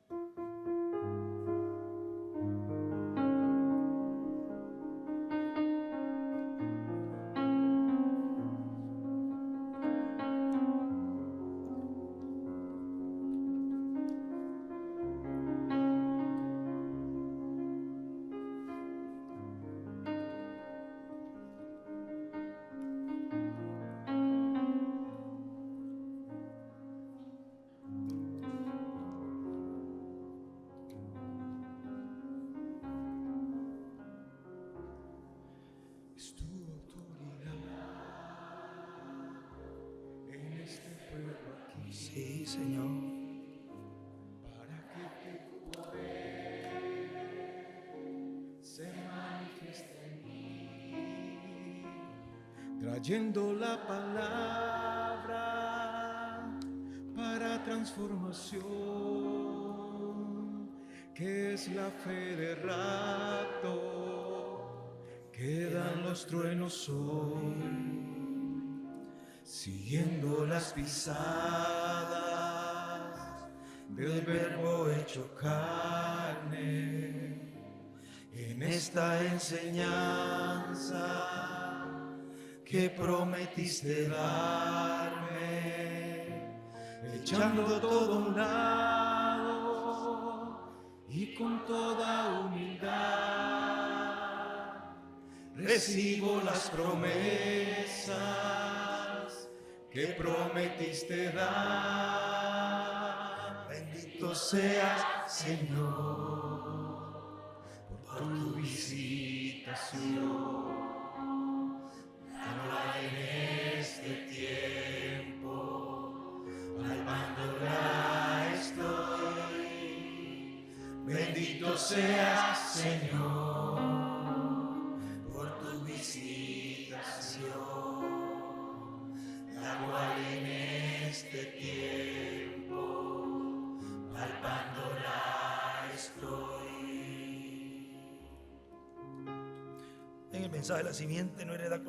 Sí, Señor. Para que tu poder se manifieste en mí, trayendo la palabra para transformación, que es la fe de rapto que dan los truenos hoy. Siguiendo las pisadas del Verbo hecho carne, en esta enseñanza que prometiste darme, echando todo a un lado y con toda humildad recibo las promesas que prometiste dar. Bendito seas, Señor, por tu visitación. Ahora en este tiempo, palpándola estoy. Bendito seas, Señor, por tu visitación, la cual en este tiempo, palpándola estoy.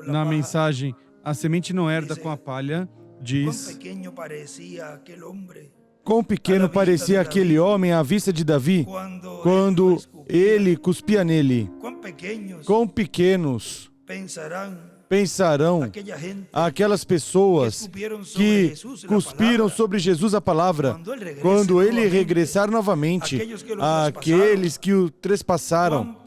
Na mensagem, a semente não herda com a palha, diz: quão pequeno parecia aquele homem à vista de Davi quando ele cuspia nele. Quão pequenos pensarão aquelas pessoas que cuspiram sobre Jesus a palavra quando ele regressar novamente, aqueles que o trespassaram.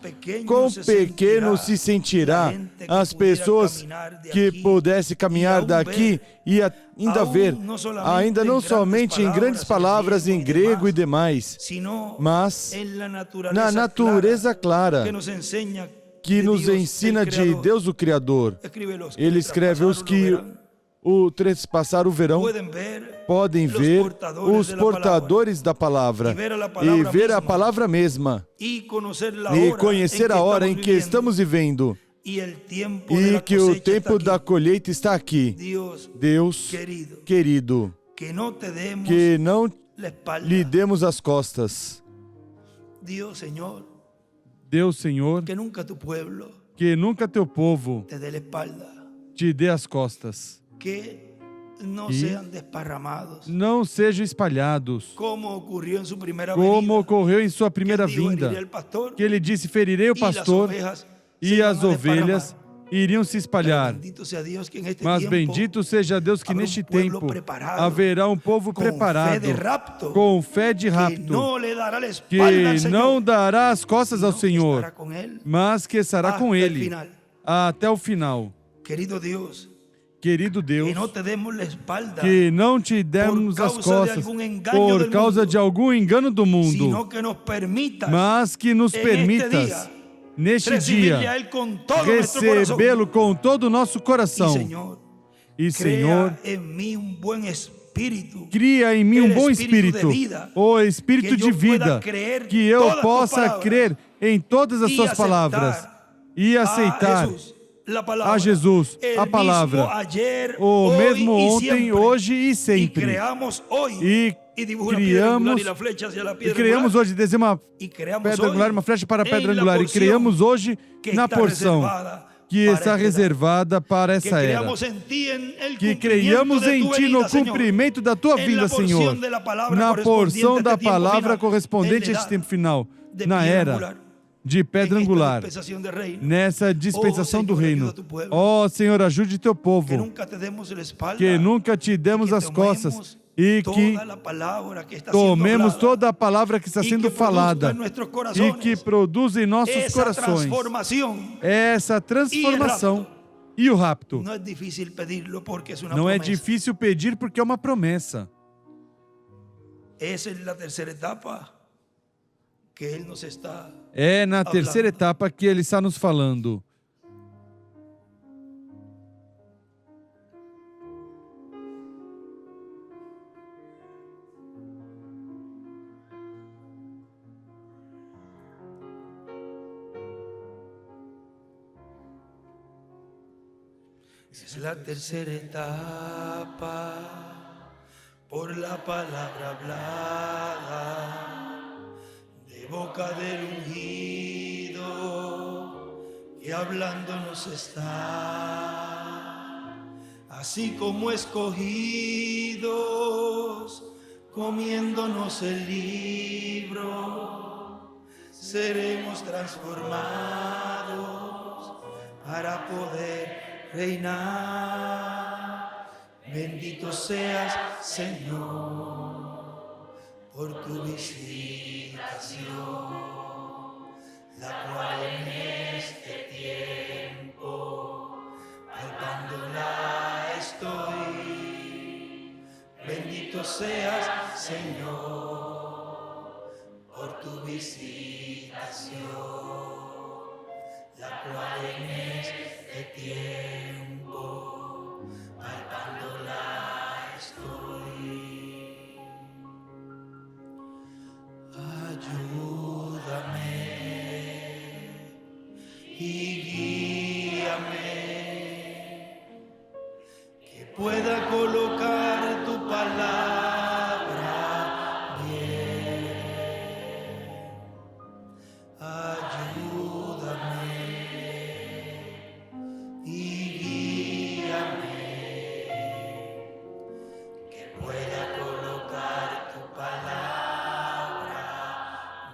Quão pequeno se sentirá as pessoas que pudessem caminhar daqui e ainda ver, ainda não somente em grandes palavras em grego e demais, mas na natureza clara que nos ensina de Deus o Criador. Ele escreve: os que o trespassaram o verão podem ver os portadores da palavra e ver a palavra mesma e conhecer a hora em que estamos vivendo e que o tempo da colheita está aqui. Deus querido, que não lhe demos as costas. Deus, Senhor, que nunca teu povo te dê as costas e não sejam espalhados, como ocorreu em sua primeira vinda, que ele disse: ferirei o pastor e as ovelhas iriam se espalhar. Mas bendito seja Deus que neste tempo haverá um povo preparado, com fé de rapto, que não dará as costas ao Senhor, mas que estará com Ele até o final. Querido Deus, que não te demos as costas por causa de algum engano do mundo, mas que nos permitas neste dia recebê-lo com todo o nosso coração. E Senhor, cria em mim um bom espírito, o espírito de vida, que eu possa crer em todas as suas palavras e aceitar a Jesus, a palavra, o mesmo ontem, hoje e sempre. E criamos hoje, desenho uma pedra angular, uma flecha para a pedra angular, e criamos hoje na porção que está reservada para essa era. Que creiamos em Ti no cumprimento da Tua vida, Senhor, na porção da palavra correspondente a este tempo final, na era de pedra angular, nessa dispensação do reino. Ó Senhor, ajude Teu povo, que nunca te demos as costas, e que tomemos toda a palavra que está sendo falada e que produza em nossos corações essa transformação e o rapto. Não é difícil pedir porque é uma promessa. É na terceira etapa que Ele está nos falando. Es la tercera etapa por la palabra hablada de boca del ungido que hablándonos está, así como escogidos comiéndonos el libro, seremos transformados para poder reinar. Bendito seas, Señor, por tu visitación, la cual en este tiempo palpándola estoy. Bendito seas, Señor, por tu visitación, la cual en este tiempo palpándola estoy. Ayúdame y guíame, que pueda colocar tu palabra bien. Ayúdame y guíame, que pueda colocar tu palabra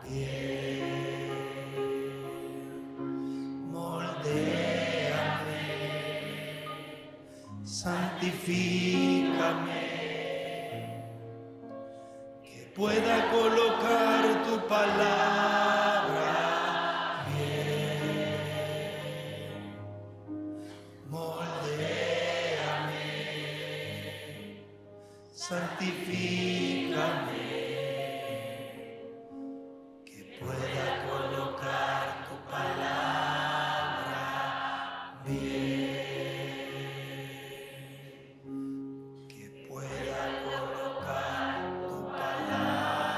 bien. Moldéame, santifícame, que pueda colocar tu palabra bien. Moldéame, santifícame, que pueda colocar tu palabra bien. Que pueda colocar tu palabra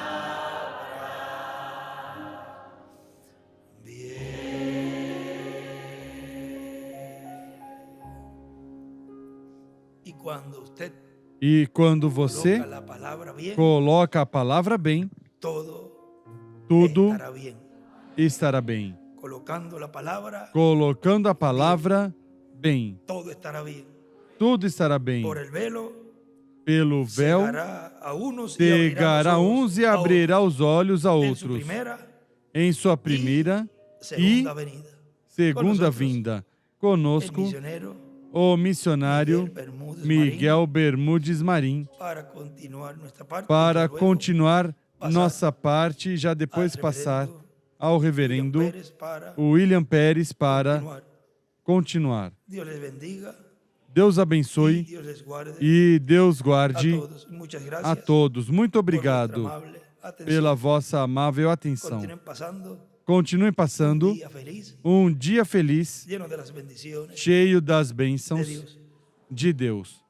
bien. E quando você coloca a palavra bem, tudo estará bem. Colocando a palavra bem, tudo estará bem. Pelo véu, cegará uns e abrirá os olhos a outros em sua primeira e segunda vinda. Conosco, o missionário Miguel Bermudes Marim, para continuar nossa parte, já depois passar ao reverendo William Pérez para continuar. Deus abençoe e Deus guarde a todos. Muito obrigado pela vossa amável atenção. Continuem passando um dia feliz, cheio das bênçãos de Deus.